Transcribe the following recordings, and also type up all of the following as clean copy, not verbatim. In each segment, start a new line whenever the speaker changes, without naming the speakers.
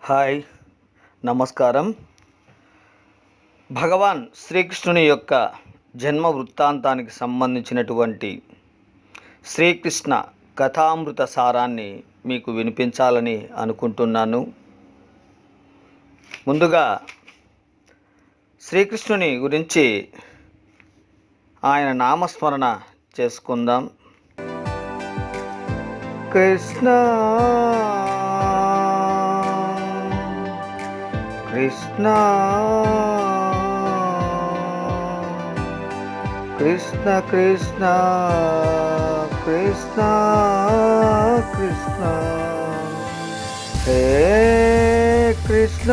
Hi, నమస్కారం. భగవాన్ శ్రీకృష్ణుని యొక్క జన్మ వృత్తాంతానికి సంబంధించినటువంటి శ్రీకృష్ణ కథామృత సారాన్ని మీకు వినిపించాలని అనుకుంటున్నాను. ముందుగా శ్రీకృష్ణుని గురించి ఆయన నామస్మరణ చేసుకుందాం. కృష్ణ కృష్ణ కృష్ణ కృష్ణ కృష్ణ కృష్ణ హే కృష్ణ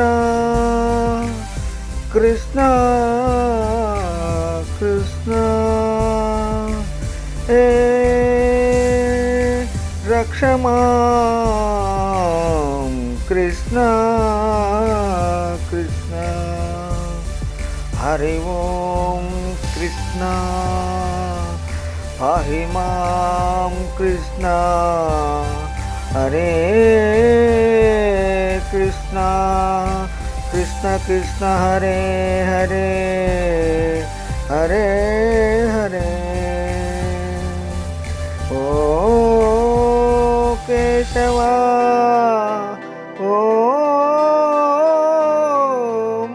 కృష్ణ కృష్ణ హే రక్షమాం కృష్ణ కృష్ణ హరి ఓం కృష్ణ పాహి మాం కృష్ణ హరే కృష్ణ కృష్ణ కృష్ణ హరే హరే హరే హరే ఓ కేశవా ఓ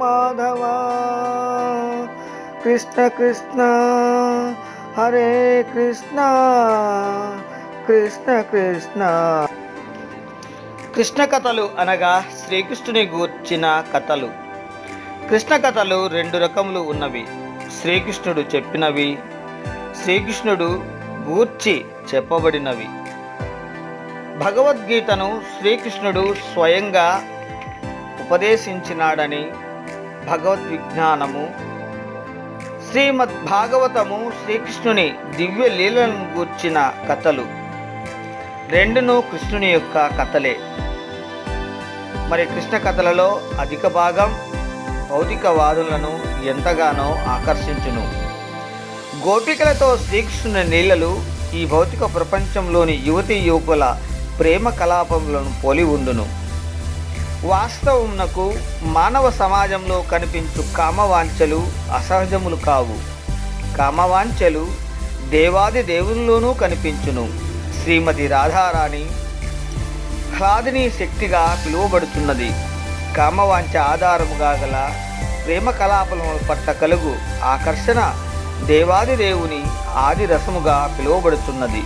మాధవా కృష్ణ కృష్ణ హరే కృష్ణ కృష్ణ కృష్ణ. కృష్ణ కథలు అనగా శ్రీకృష్ణుని గూర్చిన కథలు. కృష్ణ కథలు రెండు రకములు ఉన్నవి. శ్రీకృష్ణుడు చెప్పినవి, శ్రీకృష్ణుడు గూర్చి చెప్పబడినవి. భగవద్గీతను శ్రీకృష్ణుడు స్వయంగా ఉపదేశించినాడని భగవద్విజ్ఞానము, శ్రీమద్ భాగవతము శ్రీకృష్ణుని దివ్య లీలను గూర్చిన కథలు. రెండును కృష్ణుని యొక్క కథలే. మరి కృష్ణ కథలలో అధిక భాగం భౌతికవాదులను ఎంతగానో ఆకర్షించును. గోపికలతో శ్రీకృష్ణుని లీలలు ఈ భౌతిక ప్రపంచంలోని యువతీ యువకుల ప్రేమ కలాపములను పోలి ఉండును. వాస్తవమునకు మానవ సమాజంలో కనిపించు కామవాంఛలు అసహజములు కావు. కామవాంఛలు దేవాది దేవుల్లోనూ కనిపించును. శ్రీమతి రాధారాణి హ్లాదిని శక్తిగా పిలువబడుతున్నది. కామవాంఛ ఆధారముగా గల ప్రేమ కలాపముల పట్ల కలుగు ఆకర్షణ దేవాది దేవుని ఆది రసముగా పిలువబడుతున్నది.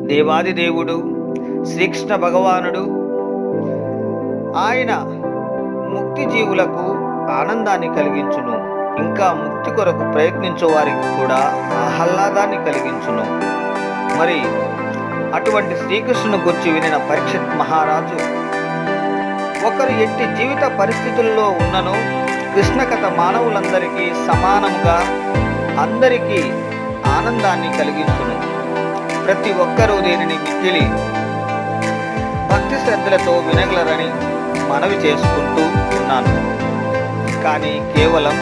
దేవాది దేవుడు శ్రీకృష్ణ భగవానుడు ఆయన ముక్తి జీవులకు ఆనందాన్ని కలిగించును. ఇంకా ముక్తి కొరకు ప్రయత్నించే వారికి కూడా ఆహ్లాదాన్ని కలిగించును. మరి అటువంటి శ్రీకృష్ణుని గురించి వినిన పరీక్షిత్ మహారాజు ఒకరు ఎట్టి జీవిత పరిస్థితుల్లో ఉన్నను కృష్ణ కథ మానవులందరికీ సమానంగా అందరికీ ఆనందాన్ని కలిగించును. ప్రతి ఒక్కరూ దీనిని మిక్కిలి భక్తి శ్రద్ధలతో వినగలరని మనవి చేసుకుంటూ ఉన్నాను. కానీ కేవలం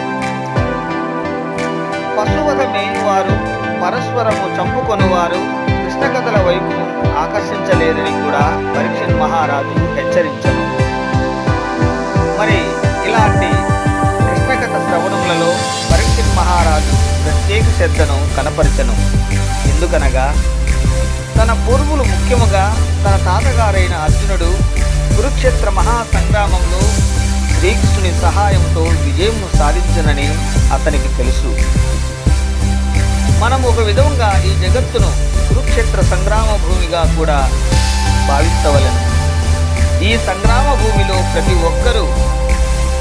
పశువధమే వారు పరస్పరము చంపుకొనివారు కృష్ణ కథల వైపు ఆకర్షించలేరని కూడా పరీక్షిత్ మహారాజు హెచ్చరించను. మరి ఇలాంటి కృష్ణ కథ శ్రవణములలో పరీక్షిత్ మహారాజు ప్రత్యేక శ్రద్ధను కనపరచను. ఎందుకనగా తన పూర్వులు, ముఖ్యముగా తన తాతగారైన అర్జునుడు కురుక్షేత్ర మహాసంగ్రామంలో శ్రీకృష్ణుని సహాయంతో విజయమును సాధించనని అతనికి తెలుసు. మనం ఒక విధంగా ఈ జగత్తును కురుక్షేత్ర సంగ్రామ భూమిగా కూడా భావించవలెను. ఈ సంగ్రామ భూమిలో ప్రతి ఒక్కరూ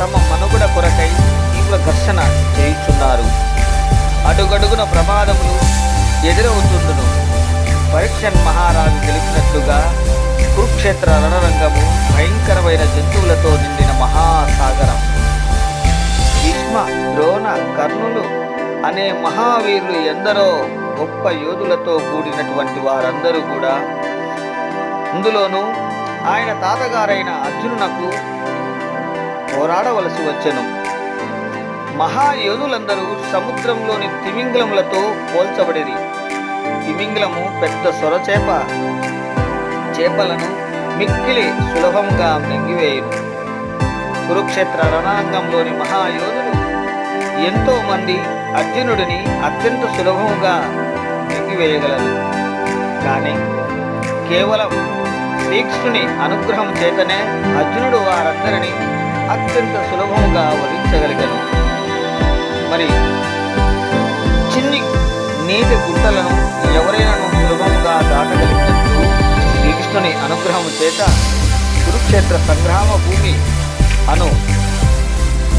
తమ మనుగడ కొరకై తీవ్ర ఘర్షణ చేయుచున్నారు. అడుగడుగున ప్రమాదములు ఎదురవుతుండును. పరీక్షిత్ మహారాజు తెలిపినట్లుగా కురుక్షేత్ర రణరంగము భయంకరమైన జంతువులతో నిండిన మహాసాగరం. భీష్మ, ద్రోణ, కర్ణులు అనే మహావీరులు ఎందరో గొప్ప యోధులతో కూడినటువంటి వారందరూ కూడా ఇందులోనూ ఆయన తాతగారైన అర్జునునకు పోరాడవలసి వచ్చెను. మహాయోధులందరూ సముద్రంలోని తిమింగలములతో పోల్చబడిరి. తిమింగలము పెద్ద సొరచేపలను మిక్కిలి సులభంగా మింగివేయును. కురుక్షేత్ర రణరంగంలోని మహాయోధులు ఎంతో మంది అర్జునుడిని అత్యంత సులభంగా మింగివేయగలరు. కానీ కేవలం శ్రీకృష్ణుని అనుగ్రహం చేతనే అర్జునుడు వారందరినీ అత్యంత సులభంగా వధించగలిగాను. మరి చిన్ని నీటి గుంటలను ఎవరైనా సులభంగా దాటగలిగినట్లు శ్రీకృష్ణుని అనుగ్రహం చేత కురుక్షేత్ర సంగ్రామ భూమి అను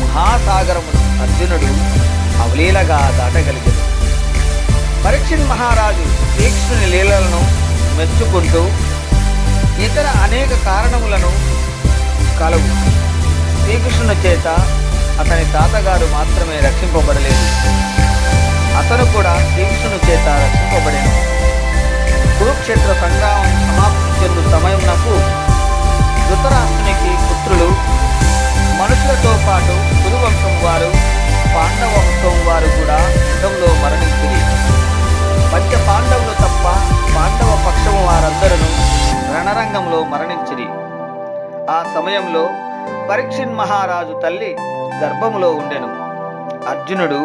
మహాసాగరమును అర్జునుడు అవలీలగా దాటగలిగాడు. పరీక్షిత్ మహారాజు శ్రీకృష్ణుని లీలలను మెచ్చుకుంటూ ఇతర అనేక కారణములను కలవు. శ్రీకృష్ణుని చేత అతని తాతగారు మాత్రమే రక్షింపబడలేదు, అతను కూడా శ్రీకృష్ణుని చేత రక్షింపబడేను. కురుక్షేత్ర సంగ్రామం సమాప్తి చెందు సమయంలో ధృతరాష్ట్రునికి పుత్రులు మనుషులతో పాటు కురువంశం వారు, పాండవ వంశం వారు కూడా యుద్ధంలో మరణించింది. పంచ పాండవులు తప్ప పాండవ పక్షము వారందరూ రణరంగంలో మరణించిరి. ఆ సమయంలో పరీక్షిత్ మహారాజు తల్లి గర్భములో ఉండెను. అర్జునుని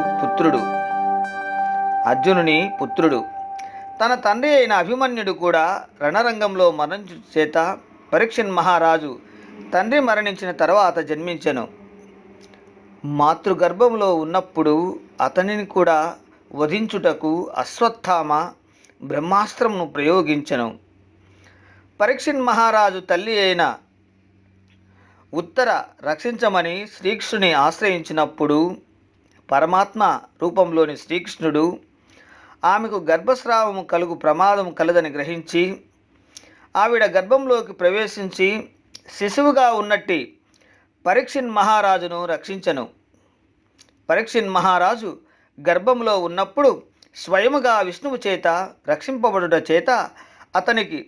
పుత్రుడు తన తండ్రి అయిన అభిమన్యుడు కూడా రణరంగంలో మరణించు చేత పరీక్షిత్ మహారాజు తండ్రి మరణించిన తర్వాత జన్మించెను. మాతృగర్భంలో ఉన్నప్పుడు అతనిని కూడా వధించుటకు అశ్వత్థామ బ్రహ్మాస్త్రమును ప్రయోగించెను. పరీక్షిత్ మహారాజు తల్లి అయిన ఉత్తర రక్షించమని శ్రీకృష్ణుని ఆశ్రయించినప్పుడు పరమాత్మ రూపంలోని శ్రీకృష్ణుడు ఆమెకు గర్భస్రావము కలుగు ప్రమాదం కలదని గ్రహించి ఆవిడ గర్భంలోకి ప్రవేశించి శిశువుగా ఉన్నట్టి పరీక్షిత్ మహారాజును రక్షించెను. పరీక్షిత్ మహారాజు గర్భంలో ఉన్నప్పుడు స్వయముగా విష్ణువు చేత రక్షింపబడుట చేత అతనికి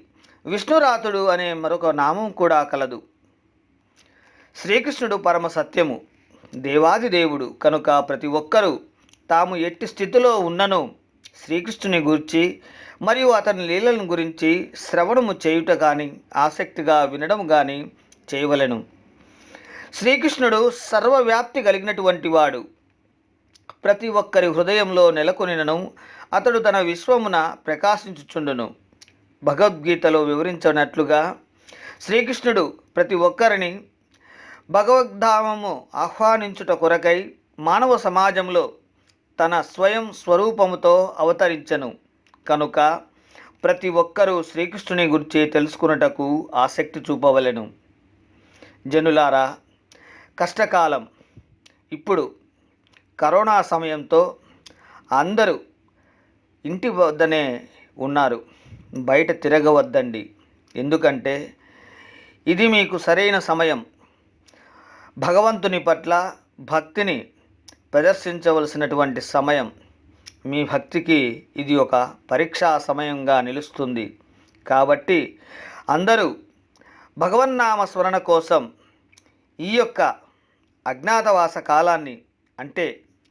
విష్ణురాతుడు అనే మరొక నామం కూడా కలదు. శ్రీకృష్ణుడు పరమ సత్యము, దేవాది దేవుడు కనుక ప్రతి ఒక్కరూ తాము ఎట్టి స్థితిలో ఉన్నను శ్రీకృష్ణుని గురించి మరియు అతని లీలలను గురించి శ్రవణము చేయుట కానీ ఆసక్తిగా వినడం కానీ చేయవలెను. శ్రీకృష్ణుడు సర్వవ్యాప్తి కలిగినటువంటి వాడు. ప్రతి ఒక్కరి హృదయంలో నెలకొనినను అతడు తన విశ్వమున ప్రకాశించుచుండును. భగవద్గీతలో వివరించినట్లుగా శ్రీకృష్ణుడు ప్రతి ఒక్కరిని భగవద్ధామము ఆహ్వానించుట కొరకై మానవ సమాజంలో తన స్వయం స్వరూపముతో అవతరించెను. కనుక ప్రతి ఒక్కరూ శ్రీకృష్ణుని గురించి తెలుసుకున్నటకు ఆసక్తి చూపవలెను. జనులారా, కష్టకాలం ఇప్పుడు కరోనా సమయంతో అందరూ ఇంటి వద్దనే ఉన్నారు. బయట తిరగవద్దండి. ఎందుకంటే ఇది మీకు సరైన సమయం. భగవంతుని పట్ల భక్తిని ప్రదర్శించవలసినటువంటి సమయం. మీ భక్తికి ఇది ఒక పరీక్షా సమయంగా నిలుస్తుంది. కాబట్టి అందరూ భగవన్నామ స్మరణ కోసం ఈ యొక్క అజ్ఞాతవాస కాలాన్ని, అంటే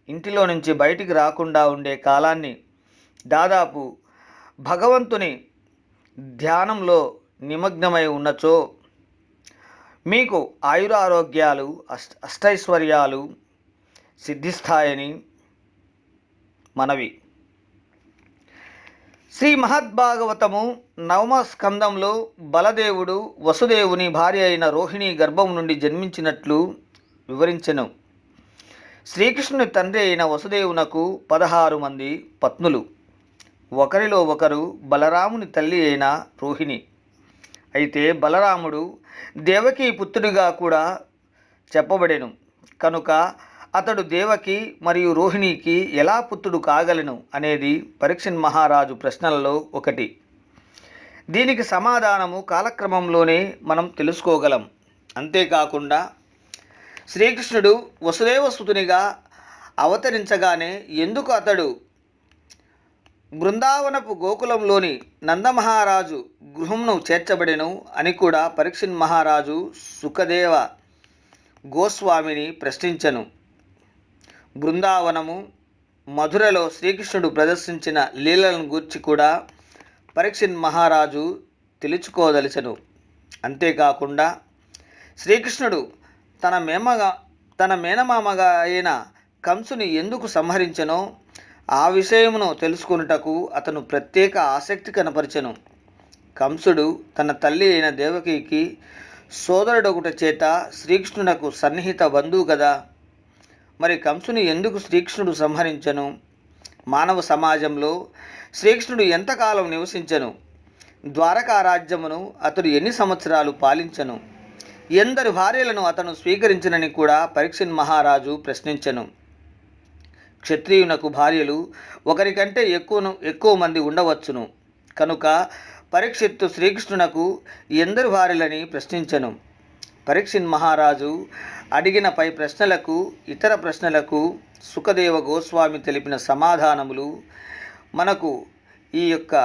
ఇంటిలో నుంచి బయటికి రాకుండా ఉండే కాలాన్ని దాదాపు భగవంతుని ధ్యానంలో నిమగ్నమై ఉన్నచో మీకు ఆయురారోగ్యాలు అష్టైశ్వర్యాలు సిద్ధిస్తాయని మనవి. శ్రీ మహద్భాగవతము 9వ స్కందంలో బలదేవుడు వసుదేవుని భార్య అయిన రోహిణి గర్భం నుండి జన్మించినట్లు వివరించెను. శ్రీకృష్ణుని తండ్రి అయిన వసుదేవునకు 16 మంది పత్నులు. ఒకరిలో ఒకరు బలరాముని తల్లి అయిన రోహిణి. అయితే బలరాముడు దేవకీ పుత్రుడిగా కూడా చెప్పబడెను. కనుక అతడు దేవకి మరియు రోహిణికి ఎలా పుత్రుడు కాగలను అనేది పరీక్షిత్ మహారాజు ప్రశ్నలలో ఒకటి. దీనికి సమాధానము కాలక్రమంలోనే మనం తెలుసుకోగలం. అంతేకాకుండా శ్రీకృష్ణుడు వసుదేవసుతునిగా అవతరించగానే ఎందుకు అతడు బృందావనపు గోకులంలోని నందమహారాజు గృహంను చేర్చబడెను అని కూడా పరీక్షిత్ మహారాజు సుఖదేవ గోస్వామిని ప్రశ్నించెను. బృందావనము మధురలో శ్రీకృష్ణుడు ప్రదర్శించిన లీలలను గూర్చి కూడా పరీక్షిత్ మహారాజు తెలుసుకోదలిచెను. అంతేకాకుండా శ్రీకృష్ణుడు తన మేమగా తన మేనమామగా అయిన కంసుని ఎందుకు సంహరించెనో ఆ విషయమును తెలుసుకొనుటకు అతను ప్రత్యేక ఆసక్తి కనపరచెను. కంసుడు తన తల్లి అయిన దేవకికి సోదరుడొకట చేత శ్రీకృష్ణునకు సన్నిహిత బంధువు కదా. మరి కంసుని ఎందుకు శ్రీకృష్ణుడు సంహరించెను? మానవ సమాజంలో శ్రీకృష్ణుడు ఎంతకాలం నివసించెను? ద్వారకా రాజ్యమును అతడు ఎన్ని సంవత్సరాలు పాలించెను? ఎందరు భార్యలను అతను స్వీకరించినని కూడా పరీక్షిత్ మహారాజు ప్రశ్నించెను. క్షత్రియునకు భార్యలు ఒకరికంటే ఎక్కువ మంది ఉండవచ్చును కనుక పరీక్షిత్తు శ్రీకృష్ణునకు ఎందరు భార్యలని ప్రశ్నించెను. పరీక్షిత్ మహారాజు అడిగిన పై ప్రశ్నలకు ఇతర ప్రశ్నలకు సుఖదేవ గోస్వామి తెలిపిన సమాధానములు మనకు ఈ యొక్క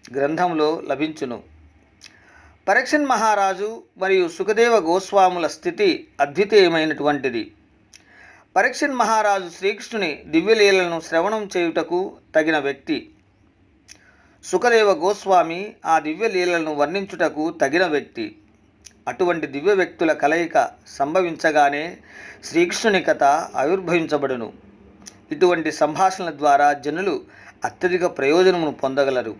గ్రంథంలో లభించును. పరీక్షిత్ మహారాజు మరియు సుఖదేవ గోస్వాముల స్థితి అద్వితీయమైనటువంటిది. పరీక్షిత్ మహారాజు శ్రీకృష్ణుని దివ్యలీలను శ్రవణం చేయుటకు తగిన వ్యక్తి. సుఖదేవ గోస్వామి ఆ దివ్యలీలను వర్ణించుటకు తగిన వ్యక్తి. అటువంటి దివ్య వ్యక్తుల కలయిక సంభవించగానే శ్రీకృష్ణుని కథ ఆవిర్భవించబడును. ఇటువంటి సంభాషణల ద్వారా జనులు అత్యధిక ప్రయోజనమును పొందగలరు.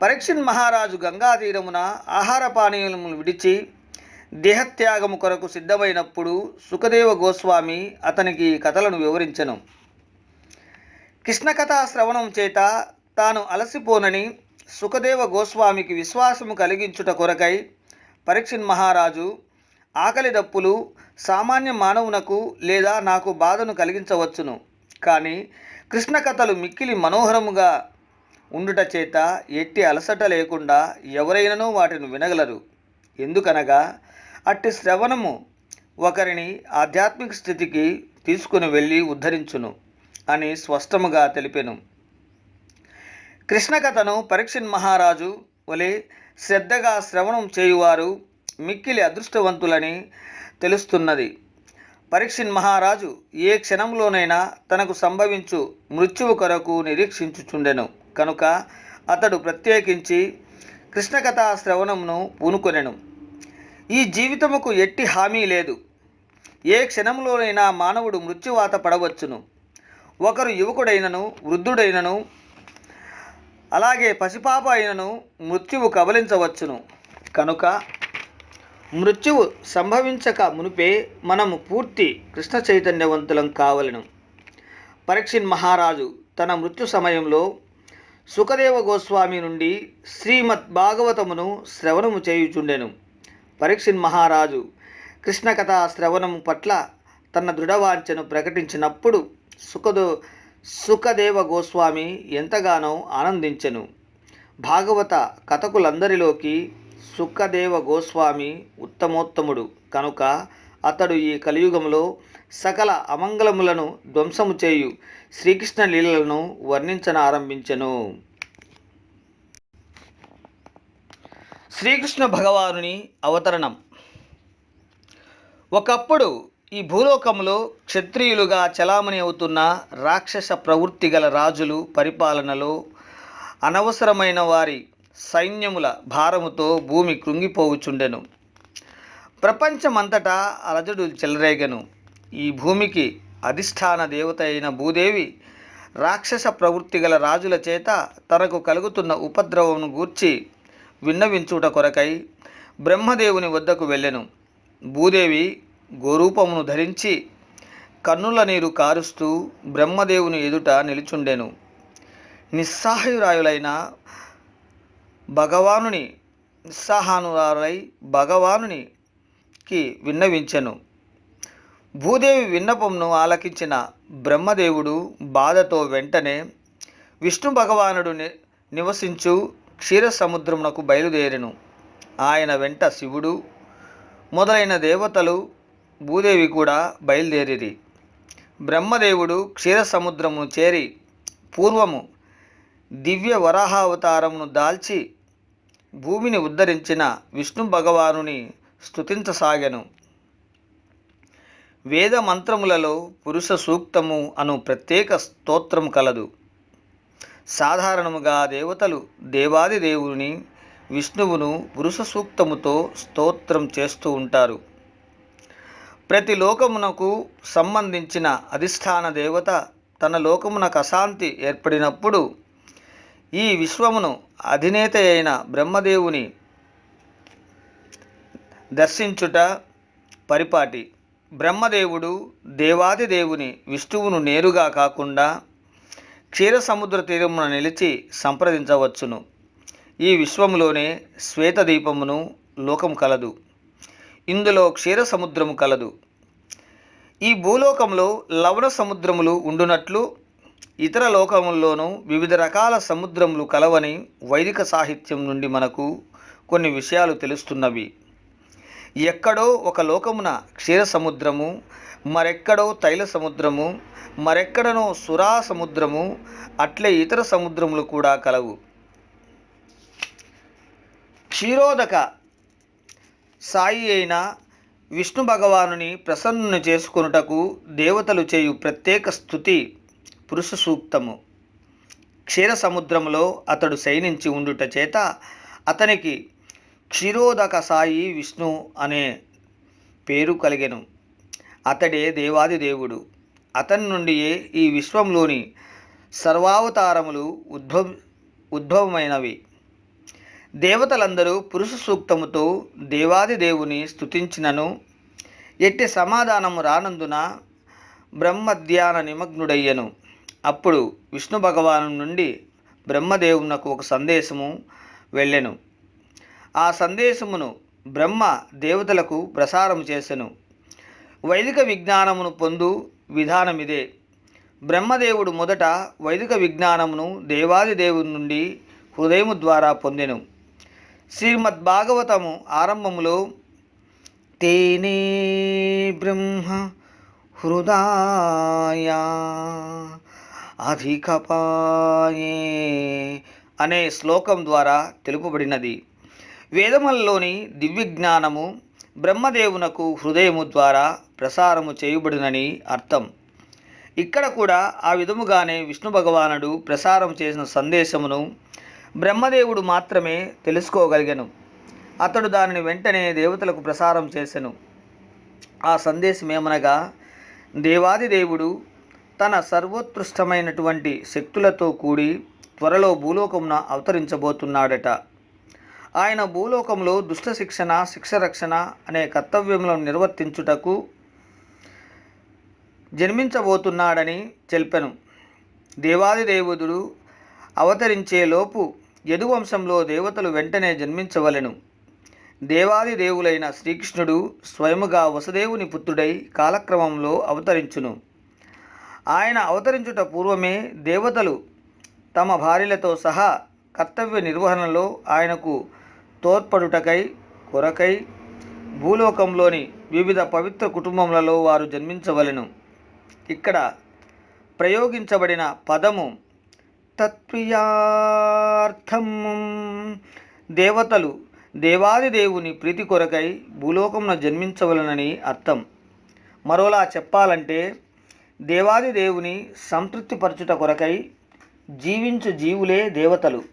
పరీక్షిత్ మహారాజు గంగా తీరమున ఆహార పానీయములు విడిచి దేహత్యాగము కొరకు సిద్ధమైనప్పుడు సుఖదేవ గోస్వామి అతనికి ఈ కథలను వివరించెను. కృష్ణ కథా శ్రవణం చేత తాను అలసిపోనని సుఖదేవ గోస్వామికి విశ్వాసము కలిగించుట కొరకై పరీక్షిత్ మహారాజు ఆకలి దప్పులు సామాన్య మానవునకు లేదా నాకు బాధను కలిగించవచ్చును, కానీ కృష్ణ కథలు మిక్కిలి మనోహరముగా ఉండుట చేత ఎట్టి అలసట లేకుండా ఎవరైనను వాటిని వినగలరు. ఎందుకనగా అట్టి శ్రవణము ఒకరిని ఆధ్యాత్మిక స్థితికి తీసుకుని వెళ్ళి ఉద్ధరించును అని స్పష్టముగా తెలిపెను. కృష్ణ కథను పరీక్షిత్ మహారాజు వలె శ్రద్ధగా శ్రవణం చేయువారు మిక్కిలి అదృష్టవంతులని తెలుస్తున్నది. పరీక్షిత్ మహారాజు ఏ క్షణంలోనైనా తనకు సంభవించు మృత్యువు కొరకు నిరీక్షించుచుండెను కనుక అతడు ప్రత్యేకించి కృష్ణకథా శ్రవణమును పూనుకొనెను. ఈ జీవితముకు ఎట్టి హామీ లేదు. ఏ క్షణంలోనైనా మానవుడు మృత్యువాత పడవచ్చును. ఒకరు యువకుడైనను వృద్ధుడైనను అలాగే పసిపాప అయినను మృత్యువు కబలించవచ్చును. కనుక మృత్యువు సంభవించక మునిపే మనము పూర్తి కృష్ణ చైతన్యవంతులం కావలెను. పరీక్షిత్ మహారాజు తన మృత్యు సమయంలో సుఖదేవ గోస్వామి నుండి శ్రీమద్ భాగవతమును శ్రవణము చేయుచుండెను. పరీక్షిత్ మహారాజు కృష్ణ కథా శ్రవణము పట్ల తన దృఢవాంఛను ప్రకటించినప్పుడు సుఖదేవ గోస్వామి ఎంతగానో ఆనందించెను. భాగవత కథకులందరిలోకి సుఖదేవ గోస్వామి ఉత్తమోత్తముడు కనుక అతడు ఈ కలియుగంలో సకల అమంగళములను ధ్వంసము చేయు శ్రీకృష్ణ లీలలను వర్ణించనారంభించెను. శ్రీకృష్ణ భగవానుని అవతరణం. ఒకప్పుడు ఈ భూలోకంలో క్షత్రియులుగా చలామణి అవుతున్న రాక్షస ప్రవృత్తి గల రాజులు పరిపాలనలో అనవసరమైన వారి సైన్యముల భారముతో భూమి కృంగిపోవుచుండెను. ప్రపంచమంతటా అలజడు చెలరేగెను. ఈ భూమికి అధిష్టాన దేవత అయిన భూదేవి రాక్షస ప్రవృత్తి గల రాజుల చేత తనకు కలుగుతున్న ఉపద్రవమును గూర్చి విన్నవించుట కొరకై బ్రహ్మదేవుని వద్దకు వెళ్ళెను. భూదేవి గోరూపమును ధరించి కన్నుల నీరు కారుస్తూ బ్రహ్మదేవుని ఎదుట నిలుచుండెను. నిస్సహాయురాయులైన భగవానునికి విన్నవించెను. భూదేవి విన్నపమును ఆలకించిన బ్రహ్మదేవుడు బాధతో వెంటనే విష్ణు భగవానుడు నివసించు క్షీర సముద్రమునకు బయలుదేరెను. ఆయన వెంట శివుడు మొదలైన దేవతలు భూదేవి కూడా బయలుదేరిరి. బ్రహ్మదేవుడు క్షీర సముద్రమును చేరి పూర్వము దివ్య వరాహావతారమును దాల్చి భూమిని ఉద్ధరించిన విష్ణు భగవానుని స్తుతించసాగెను. వేద మంత్రములలో పురుష సూక్తము అను ప్రత్యేక స్తోత్రము కలదు. సాధారణముగా దేవతలు దేవాది దేవుని విష్ణువును పురుష సూక్తముతో స్తోత్రం చేస్తూ ఉంటారు. ప్రతి లోకమునకు సంబంధించిన అధిష్టాన దేవత తన లోకమునకు అశాంతి ఏర్పడినప్పుడు ఈ విశ్వమును అధినేత అయిన బ్రహ్మదేవుని దర్శించుట పరిపాటి. బ్రహ్మదేవుడు దేవాది దేవుని విష్ణువును నేరుగా కాకుండా క్షీర సముద్ర తీరమున నిలిచి సంప్రదించవచ్చును. ఈ విశ్వములోనే శ్వేతదీపమును లోకం కలదు. ఇందులో క్షీర సముద్రము కలదు. ఈ భూలోకంలో లవణ సముద్రములు ఉండునట్లు ఇతర లోకముల్లోనూ వివిధ రకాల సముద్రములు కలవని వైదిక సాహిత్యం నుండి మనకు కొన్ని విషయాలు తెలుస్తున్నవి. ఎక్కడో ఒక లోకమున క్షీర సముద్రము, మరెక్కడో తైల సముద్రము, మరెక్కడనో సురా సముద్రము, అట్లే ఇతర సముద్రములు కూడా కలవు. క్షీరోదక సాయి అయిన విష్ణు భగవానుని ప్రసన్నుని చేసుకొనుటకు దేవతలు చేయు ప్రత్యేక స్తుతి పురుష సూక్తము. క్షీర సముద్రములో అతడు శయనించి ఉండుట చేత అతనికి క్షీరోదక సాయి విష్ణు అనే పేరు కలిగెను. అతడే దేవాది దేవుడు. అతని నుండియే ఈ విశ్వంలోని సర్వావతారములు ఉద్భవమైనవి. దేవతలందరూ పురుష సూక్తముతో దేవాది దేవుని స్తుతించినను ఎట్టి సమాధానము రానందున బ్రహ్మధ్యాన నిమగ్నుడయ్యను. అప్పుడు విష్ణు భగవాను నుండి బ్రహ్మదేవునకు ఒక సందేశము వెళ్ళెను. ఆ సందేశమును బ్రహ్మ దేవతలకు ప్రసారము చేసెను. వైదిక విజ్ఞానమును పొందు విధానమిదే. బ్రహ్మదేవుడు మొదట వైదిక విజ్ఞానమును దేవాది దేవుని నుండి హృదయము ద్వారా పొందెను. శ్రీమద్భాగవతము ఆరంభములో తేనే బ్రహ్మ హృదయ అధికపాయే అనే శ్లోకం ద్వారా తెలుపబడినది. వేదములలోని దివ్యజ్ఞానము బ్రహ్మదేవునకు హృదయము ద్వారా ప్రసారము చేయబడినని అర్థం. ఇక్కడ కూడా ఆ విధముగానే విష్ణు భగవానుడు ప్రసారం చేసిన సందేశమును బ్రహ్మదేవుడు మాత్రమే తెలుసుకోగలిగెను. అతడు దానిని వెంటనే దేవతలకు ప్రసారం చేసెను. ఆ సందేశం ఏమనగా, దేవాది దేవుడు తన సర్వోత్కృష్టమైనటువంటి శక్తులతో కూడి త్వరలో భూలోకమున అవతరించబోతున్నాడట. ఆయన భూలోకంలో దుష్ట శిక్షణ, శిక్షరక్షణ అనే కర్తవ్యములను నిర్వర్తించుటకు జన్మించబోతున్నాడని చెప్పెను. దేవాది దేవుడు అవతరించేలోపు యదువంశంలో దేవతలు వెంటనే జన్మించవలెను. దేవాది దేవులైన శ్రీకృష్ణుడు స్వయముగా వసుదేవుని పుత్రుడై కాలక్రమంలో అవతరించును. ఆయన అవతరించుట పూర్వమే దేవతలు తమ భార్యలతో సహా కర్తవ్య నిర్వహణలో ఆయనకు తోడ్పడుటకై కొరకై భూలోకంలోని వివిధ పవిత్ర కుటుంబములలో వారు జన్మించవలెను. ఇక్కడ ప్రయోగించబడిన పదము తత్ప్రియార్థం. దేవతలు దేవాది దేవుని ప్రీతి కొరకై భూలోకమున జన్మించవలనని అర్థం. మరోలా చెప్పాలంటే దేవాది దేవుని సంతృప్తిపరచుట కొరకై జీవించు జీవులే దేవతలు.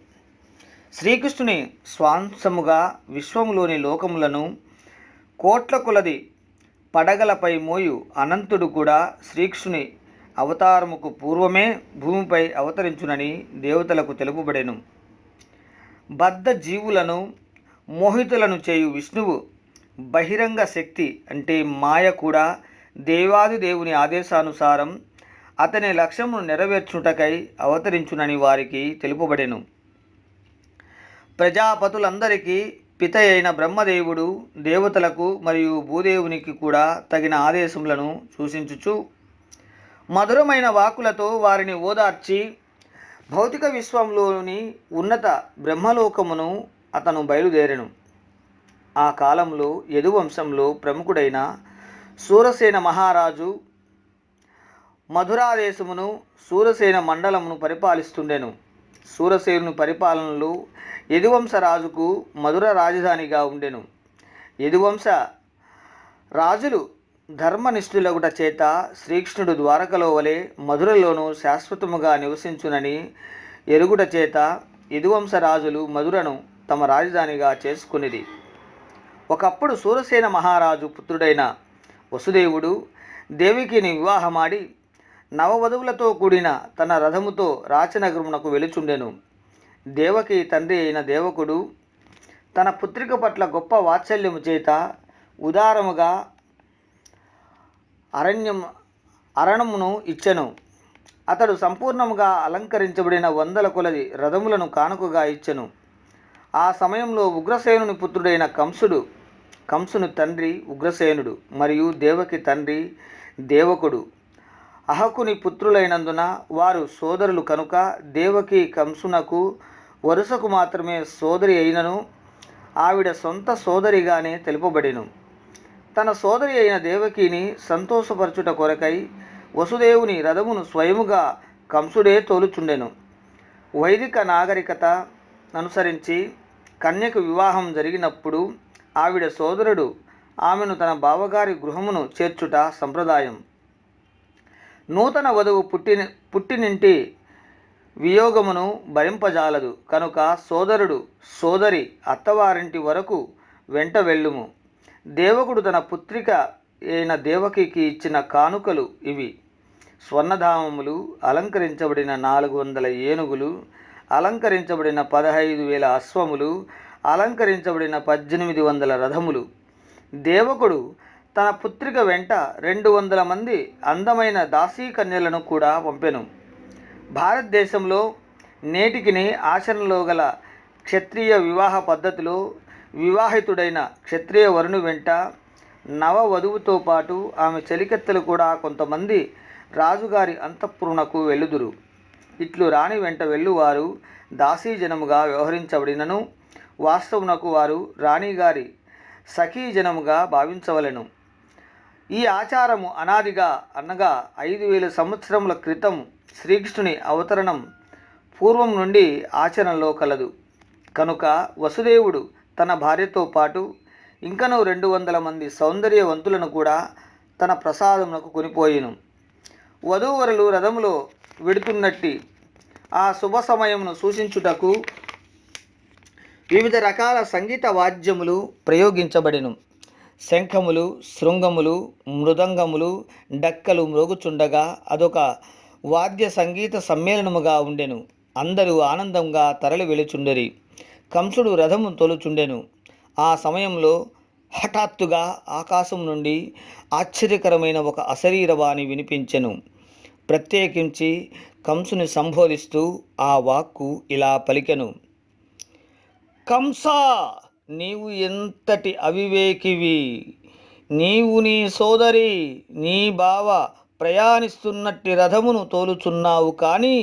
శ్రీకృష్ణుని స్వాంశముగా విశ్వములోని లోకములను కోట్ల కొలది పడగలపై మోయు అనంతుడు కూడా శ్రీకృష్ణుని అవతారముకు పూర్వమే భూమిపై అవతరించునని దేవతలకు తెలుపబడెను. బద్ధ జీవులను మోహితులను చేయు విష్ణువు బహిరంగ శక్తి అంటే మాయ కూడా దేవాది దేవుని ఆదేశానుసారం అతని లక్ష్యమును నెరవేర్చుటకై అవతరించునని వారికి తెలుపబడెను. ప్రజాపతులందరికీ పిత అయిన బ్రహ్మదేవుడు దేవతలకు మరియు భూదేవునికి కూడా తగిన ఆదేశములను సూచించుచు మధురమైన వాక్కులతో వారిని ఓదార్చి భౌతిక విశ్వంలోని ఉన్నత బ్రహ్మలోకమును అతను బయలుదేరెను. ఆ కాలంలో యదువంశంలో ప్రముఖుడైన సూరసేన మహారాజు మధురాదేశమును సూరసేన మండలమును పరిపాలిస్తుండెను. సూరసేనుని పరిపాలనలో యదువంశ రాజుకు మధుర రాజధానిగా ఉండెను. యదువంశ రాజులు ధర్మనిష్ఠులగుట చేత శ్రీకృష్ణుడు ద్వారకలో వలె మధురలోనూ శాశ్వతముగా నివసించునని ఎరుగుట చేత యదువంశ రాజులు మధురను తమ రాజధానిగా చేసుకునిది. ఒకప్పుడు సూరసేన మహారాజు పుత్రుడైన వసుదేవుడు దేవకిని వివాహమాడి నవవధువులతో కూడిన తన రథముతో రాచనగరమునకు వెలుచుండెను. దేవకి తండ్రి అయిన దేవకుడు తన పుత్రిక పట్ల గొప్ప వాత్సల్యము చేత ఉదారముగా అరణ్యమును ఇచ్చెను. అతడు సంపూర్ణముగా అలంకరించబడిన వందల కొలది రథములను కానుకగా ఇచ్చెను. ఆ సమయంలో ఉగ్రసేనుని పుత్రుడైన కంసుని తండ్రి ఉగ్రసేనుడు మరియు దేవకి తండ్రి దేవకుడు అహకుని పుత్రులైనందున వారు సోదరులు కనుక దేవకి కంసునకు వరుసకు మాత్రమే సోదరి అయినను ఆవిడ సొంత సోదరిగానే తెలుపబడెను. తన సోదరి అయిన దేవకిని సంతోషపరచుట కొరకై వసుదేవుని రథమును స్వయముగా కంసుడే తోలుచుండెను. వైదిక నాగరికత అనుసరించి కన్యకు వివాహం జరిగినప్పుడు ఆవిడ సోదరుడు ఆమెను తన బావగారి గృహమును చేర్చుట సంప్రదాయం. నూతన వధువు పుట్టినింటి వియోగమును భరింపజాలదు కనుక సోదరుడు సోదరి అత్తవారింటి వరకు వెంట వెళ్ళుము. దేవకుడు తన పుత్రిక అయిన దేవకికి ఇచ్చిన కానుకలు ఇవి: స్వర్ణధామములు, అలంకరించబడిన 400 ఏనుగులు, అలంకరించబడిన 15,000 అశ్వములు, అలంకరించబడిన 1800 రథములు. దేవకుడు తన పుత్రిక వెంట 200 మంది అందమైన దాసీకన్యలను కూడా పంపెను. భారతదేశంలో నేటికిని ఆచరణలో గల క్షత్రియ వివాహ పద్ధతిలో వివాహితుడైన క్షత్రియ వరుని వెంట నవవధువుతో పాటు ఆమె చెలికెత్తలు కూడా కొంతమంది రాజుగారి అంతఃపురమునకు వెళ్ళుదురు. ఇట్లు రాణి వెంట వెళ్ళువారు దాసీజనముగా వ్యవహరించబడినను వాస్తవునకు వారు రాణిగారి సఖీజనముగా భావించవలెను. ఈ ఆచారము అనాదిగా అనగా 5,000 సంవత్సరముల క్రితం శ్రీకృష్ణుని అవతరణం పూర్వం నుండి ఆచరణలో కలదు. కనుక వసుదేవుడు తన భార్యతో పాటు ఇంకనూ 200 మంది సౌందర్యవంతులను కూడా తన ప్రసాదమునకు కొనిపోయిను. వధూవరులు రథములో వెడుతున్నట్టి ఆ శుభ సమయమును సూచించుటకు వివిధ రకాల సంగీత వాద్యములు ప్రయోగించబడెను. శంఖములు, శృంగములు, మృదంగములు, డక్కలు మ్రోగుచుండగా అదొక వాద్య సంగీత సమ్మేళనముగా ఉండెను. అందరూ ఆనందంగా తరలి వెళుచుండెరి. కంసుడు రథము తోలుచుండెను. ఆ సమయంలో హఠాత్తుగా ఆకాశం నుండి ఆశ్చర్యకరమైన ఒక అశరీరవాణి వినిపించెను. ప్రత్యేకించి కంసుని సంబోధిస్తూ ఆ వాక్కు ఇలా పలికెను: కంసా, నీవు ఎంతటి అవివేకివి! నీవు నీ సోదరి, నీ బావ ప్రయాణిస్తున్నట్టి రథమును తోలుచున్నావు, కానీ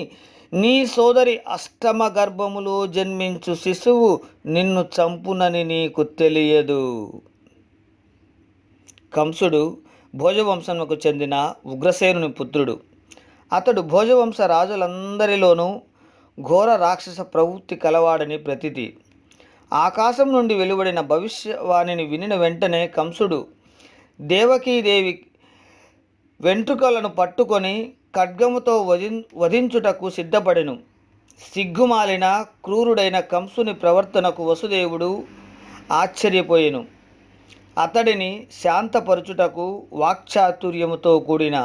నీ సోదరి అష్టమ గర్భములో జన్మించు శిశువు నిన్ను చంపునని నీకు తెలియదు. కంసుడు భోజవంశమునకు చెందిన ఉగ్రసేనుని పుత్రుడు. అతడు భోజవంశ రాజులందరిలోనూ ఘోర రాక్షస ప్రవృత్తి కలవాడని ప్రతీతి. ఆకాశం నుండి వెలువడిన భవిష్యవాణిని వినిన వెంటనే కంసుడు దేవకీదేవి వెంట్రుకలను పట్టుకొని ఖడ్గముతో వధించుటకు సిద్ధపడెను. సిగ్గుమాలిన క్రూరుడైన కంసుని ప్రవర్తనకు వసుదేవుడు ఆశ్చర్యపోయెను. అతడిని శాంతపరచుటకు వాక్చాతుర్యముతో కూడిన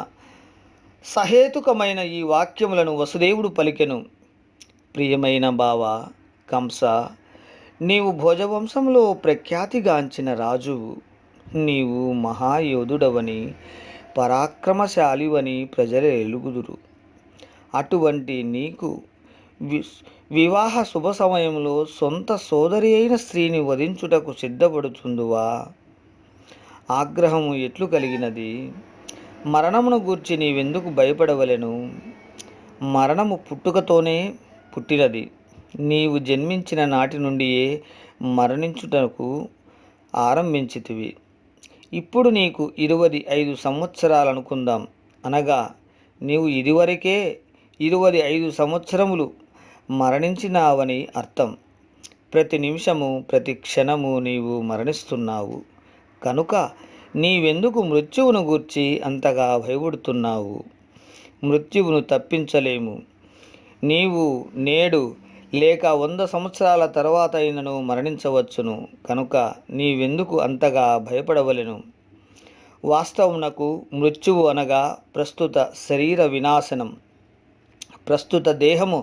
సహేతుకమైన ఈ వాక్యములను వసుదేవుడు పలికెను: ప్రియమైన బావ కంస, నీవు భోజవంశంలో ప్రఖ్యాతిగాంచిన రాజువు. నీవు మహాయోధుడవని, పరాక్రమశాలివని ప్రజలు ఎలుగుదురు. అటువంటి నీకు వివాహ శుభ సమయంలో సొంత సోదరి అయిన స్త్రీని వధించుటకు సిద్ధపడుతుందువా? ఆగ్రహము ఎట్లు కలిగినది? మరణమును గూర్చి నీవెందుకు భయపడవలెను? మరణము పుట్టుకతోనే పుట్టినది. నీవు జన్మించిన నాటి నుండియే మరణించుటకు ఆరంభించితివి. ఇప్పుడు నీకు 25 సంవత్సరాలనుకుందాం. అనగా నీవు ఇదివరకే 25 సంవత్సరములు మరణించినావని అర్థం. ప్రతి నిమిషము, ప్రతి క్షణము నీవు మరణిస్తున్నావు. కనుక నీవెందుకు మృత్యువును గూర్చి అంతగా భయపడుతున్నావు? మృత్యువును తప్పించలేము. నీవు నేడు లేక 100 సంవత్సరాల తర్వాత అయినను మరణించవచ్చును. కనుక నీవెందుకు అంతగా భయపడవలెను? వాస్తవమునకు మృత్యువు అనగా ప్రస్తుత శరీర వినాశనం. ప్రస్తుత దేహము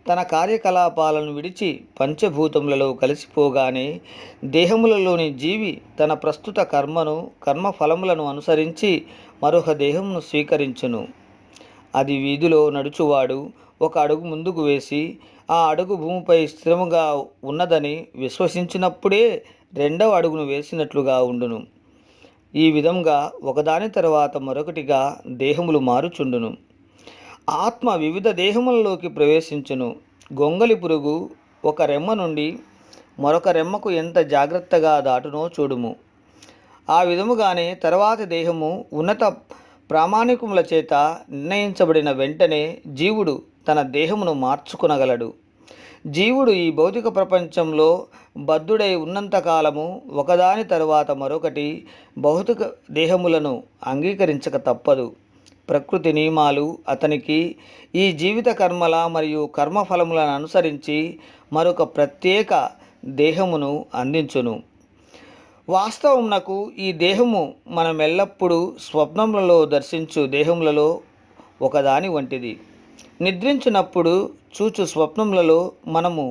తన కార్యకలాపాలను విడిచి పంచభూతములలో కలిసిపోగానే దేహములలోని జీవి తన ప్రస్తుత కర్మఫలములను అనుసరించి మరొక దేహమును స్వీకరించును. అది వీధిలో నడుచువాడు ఒక అడుగు ముందుకు వేసి ఆ అడుగు భూమిపై స్థిరముగా ఉన్నదని విశ్వసించినప్పుడే రెండవ అడుగును వేసినట్లుగా ఉండును. ఈ విధంగా ఒకదాని తర్వాత మరొకటిగా దేహములు మారుచుండును. ఆత్మ వివిధ దేహములలోకి ప్రవేశించును. గొంగలి పురుగు ఒక రెమ్మ నుండి మరొక రెమ్మకు ఎంత జాగ్రత్తగా దాటునో చూడుము. ఆ విధముగానే తర్వాతి దేహము ఉన్నత ప్రామాణికముల చేత నిర్ణయించబడిన వెంటనే జీవుడు తన దేహమును మార్చుకొనగలడు. జీవుడు ఈ భౌతిక ప్రపంచంలో బద్ధుడై ఉన్నంతకాలము ఒకదాని తరువాత మరొకటి భౌతిక దేహములను అంగీకరించక తప్పదు. ప్రకృతి నియమాలు అతనికి ఈ జీవిత కర్మల మరియు కర్మఫలములను అనుసరించి మరొక ప్రత్యేక దేహమును అందించును. వాస్తవమునకు ఈ దేహము మనమెల్లప్పుడూ స్వప్నములలో దర్శించు దేహములలో ఒకదాని వంటిది. నిద్రించినప్పుడు చూచు స్వప్నములలో మనము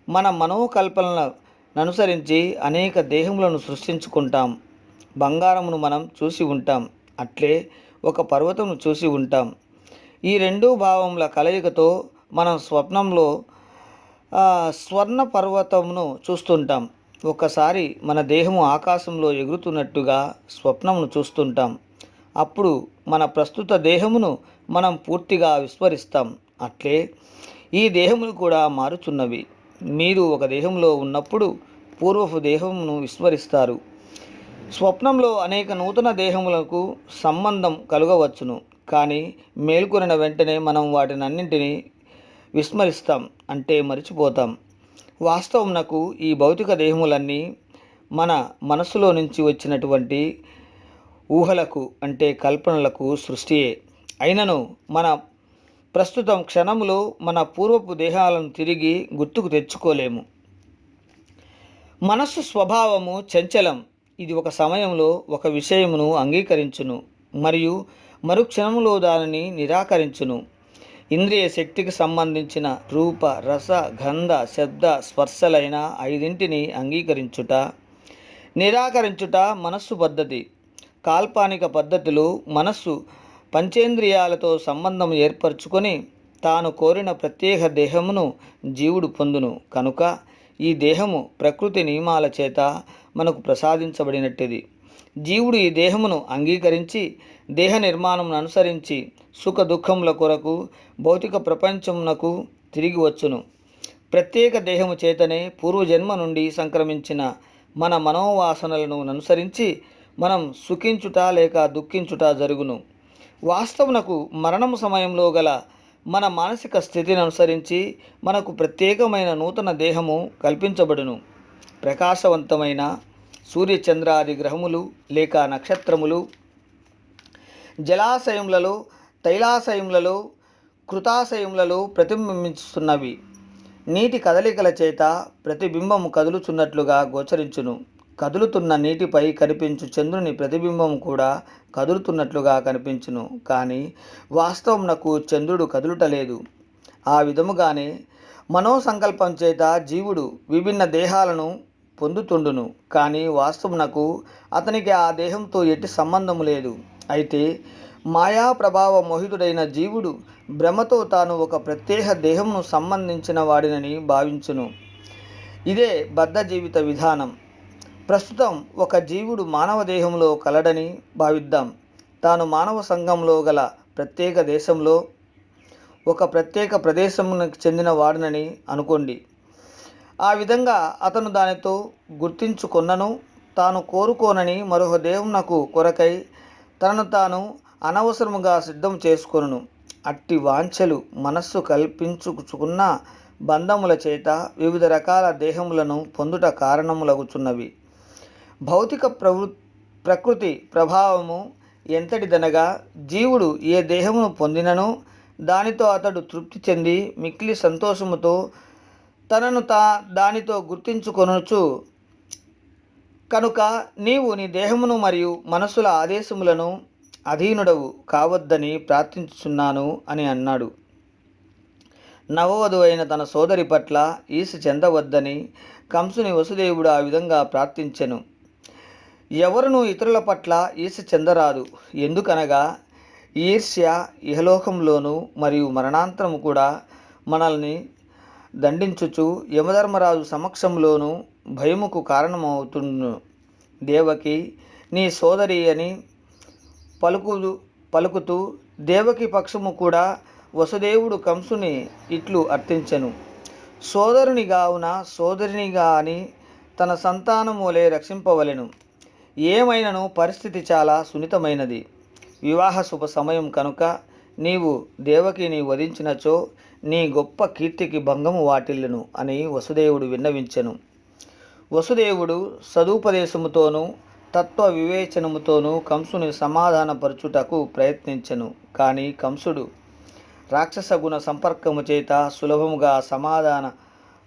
మన మనోకల్పనలను అనుసరించి అనేక దేహములను సృష్టించుకుంటాం. బంగారమును మనం చూసి ఉంటాం, అట్లే ఒక పర్వతమును చూసి ఉంటాం. ఈ రెండు భావముల కలయికతో మనం స్వప్నంలో స్వర్ణ పర్వతమును చూస్తుంటాం. ఒక్కసారి మన దేహము ఆకాశంలో ఎగురుతున్నట్టుగా స్వప్నమును చూస్తుంటాం. అప్పుడు మన ప్రస్తుత దేహమును మనం పూర్తిగా విస్మరిస్తాం. అట్లే ఈ దేహములు కూడా మారుచున్నవి. మీరు ఒక దేహంలో ఉన్నప్పుడు పూర్వపు దేహమును విస్మరిస్తారు. స్వప్నంలో అనేక నూతన దేహములకు సంబంధం కలుగవచ్చును, కానీ మేల్కొనిన వెంటనే మనం వాటినన్నింటినీ విస్మరిస్తాం, అంటే మరిచిపోతాం. వాస్తవమునకు ఈ భౌతిక దేహములన్నీ మన మనస్సులో నుంచి వచ్చినటువంటి ఊహలకు, అంటే కల్పనలకు సృష్టియే. అయినను మన ప్రస్తుతం క్షణములో మన పూర్వపు దేహాలను తిరిగి గుర్తుకు తెచ్చుకోలేము. మనస్సు స్వభావము చంచలం. ఇది ఒక సమయంలో ఒక విషయమును అంగీకరించును మరియు మరుక్షణములో దానిని నిరాకరించును. ఇంద్రియ శక్తికి సంబంధించిన రూప, రస, గంధ, శబ్ద, స్పర్శలైన ఐదింటిని అంగీకరించుట, నిరాకరించుట మనస్సు పద్ధతి. కాల్పనిక పద్ధతిలో మనస్సు పంచేంద్రియాలతో సంబంధం ఏర్పరచుకొని తాను కోరిన ప్రత్యేక దేహమును జీవుడు పొందును. కనుక ఈ దేహము ప్రకృతి నియమాల చేత మనకు ప్రసాదించబడినట్టిది. జీవుడు ఈ దేహమును అంగీకరించి దేహ నిర్మాణమును అనుసరించి సుఖ దుఃఖముల కొరకు భౌతిక ప్రపంచమునకు తిరిగి వచ్చును. ప్రత్యేక దేహము చేతనే పూర్వజన్మ నుండి సంక్రమించిన మన మనోవాసనలను అనుసరించి మనం సుఖించుట లేక దుఃఖించుట జరుగును. వాస్తవమునకు మరణము సమయంలో గల మన మానసిక స్థితిని అనుసరించి మనకు ప్రత్యేకమైన నూతన దేహము కల్పించబడును. ప్రకాశవంతమైన సూర్యచంద్రాది గ్రహములు లేక నక్షత్రములు జలాశయములలో, తైలాశయములలో, కృతాశయములలో ప్రతిబింబిస్తున్నవి. నీటి కదలికల చేత ప్రతిబింబము కదులుచున్నట్లుగా గోచరించును. కదులుతున్న నీటిపై కనిపించు చంద్రుని ప్రతిబింబం కూడా కదులుతున్నట్లుగా కనిపించును, కానీ వాస్తవమునకు చంద్రుడు కదులుటలేదు. ఆ విధముగానే మనోసంకల్పం చేత జీవుడు విభిన్న దేహాలను పొందుతుండును, కానీ వాస్తవమునకు అతనికి ఆ దేహంతో ఎట్టి సంబంధము లేదు. అయితే మాయా ప్రభావ మోహితుడైన జీవుడు భ్రమతో తాను ఒక ప్రత్యేక దేహమును సంబంధించిన వాడినని భావించును. ఇదే బద్ధ జీవిత విధానం. ప్రస్తుతం ఒక జీవుడు మానవ దేహంలో కలడని భావిద్దాం. తాను మానవ సంఘంలో గల ప్రత్యేక దేశంలో ఒక ప్రత్యేక ప్రదేశమునకు చెందిన వాడినని అనుకోండి. ఆ విధంగా అతను దానితో గుర్తించుకొన్నను. తాను కోరుకోనని మరొక దేహమునకు కొరకై తనను తాను అనవసరముగా సిద్ధం చేసుకొనును. అట్టి వాంఛలు మనస్సు కల్పించుకున్న బంధముల చేత వివిధ రకాల దేహములను పొందుట కారణములగుచున్నవి. భౌతిక ప్రకృతి ప్రభావము ఎంతటిదనగా జీవుడు ఏ దేహమును పొందినను దానితో అతడు తృప్తి చెంది మిక్కిలి సంతోషముతో తనను దానితో గుర్తించుకొనుచు, కనుక నీవు నీ దేహమును మరియు మనసుల ఆదేశములను అధీనుడవు కావద్దని ప్రార్థించుచున్నాను అని అన్నాడు. నవవధు అయిన తన సోదరి పట్ల ఈర్ష చెందవద్దని కంసుని వసుదేవుడు ఆ విధంగా ప్రార్థించెను. ఎవరునూ ఇతరుల పట్ల ఈర్ష చెందరాదు. ఎందుకనగా ఈర్ష్య ఇహలోకంలోనూ మరియు మరణాంతరము కూడా మనల్ని దండించుచు యమధర్మరాజు సమక్షంలోనూ భయముకు కారణమవుతుండును. దేవకి నీ సోదరి అని పలుకుతూ దేవకి పక్షము కూడా వసుదేవుడు కంసుని ఇట్లు అర్థించెను. సోదరుని గావున సోదరిని గాని తన సంతానములే రక్షింపవలెను. ఏమైనను పరిస్థితి చాలా సున్నితమైనది. వివాహ శుభ సమయం కనుక నీవు దేవకిని వధించినచో నీ గొప్ప కీర్తికి భంగము వాటిల్లును అని వసుదేవుడు విన్నవించెను. వసుదేవుడు సదుపదేశముతోనూ తత్వ వివేచనముతోనూ కంసుని సమాధానపరచుటకు ప్రయత్నించెను. కానీ కంసుడు రాక్షస గుణ సంపర్కము చేత సులభముగా సమాధాన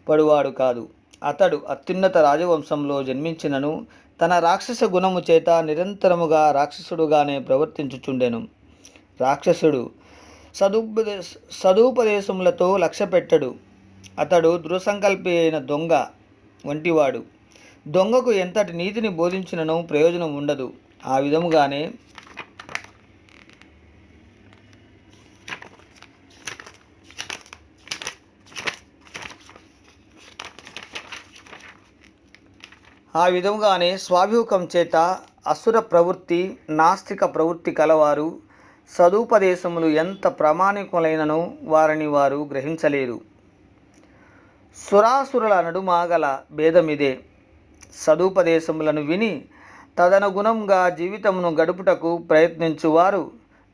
పడువాడు కాదు. అతడు అత్యున్నత రాజవంశంలో జన్మించినను తన రాక్షస గుణము చేత నిరంతరముగా రాక్షసుడుగానే ప్రవర్తించుచుండెను. రాక్షసుడు సదుపదేశములతో లక్ష్యపెట్టడు. అతడు దృఢసంకల్పి అయిన దొంగ వంటివాడు. దొంగకు ఎంతటి నీతిని బోధించినను ప్రయోజనం ఉండదు. ఆ విధముగానే స్వాభిముఖం చేత అసుర ప్రవృత్తి, నాస్తిక ప్రవృత్తి కలవారు సదుపదేశములు ఎంత ప్రామాణికులైనను వారిని వారు గ్రహించలేరు. సురాసురుల నడుమ గల భేదమిదే. సదుపదేశములను విని తదనుగుణంగా జీవితమును గడుపుటకు ప్రయత్నించువారు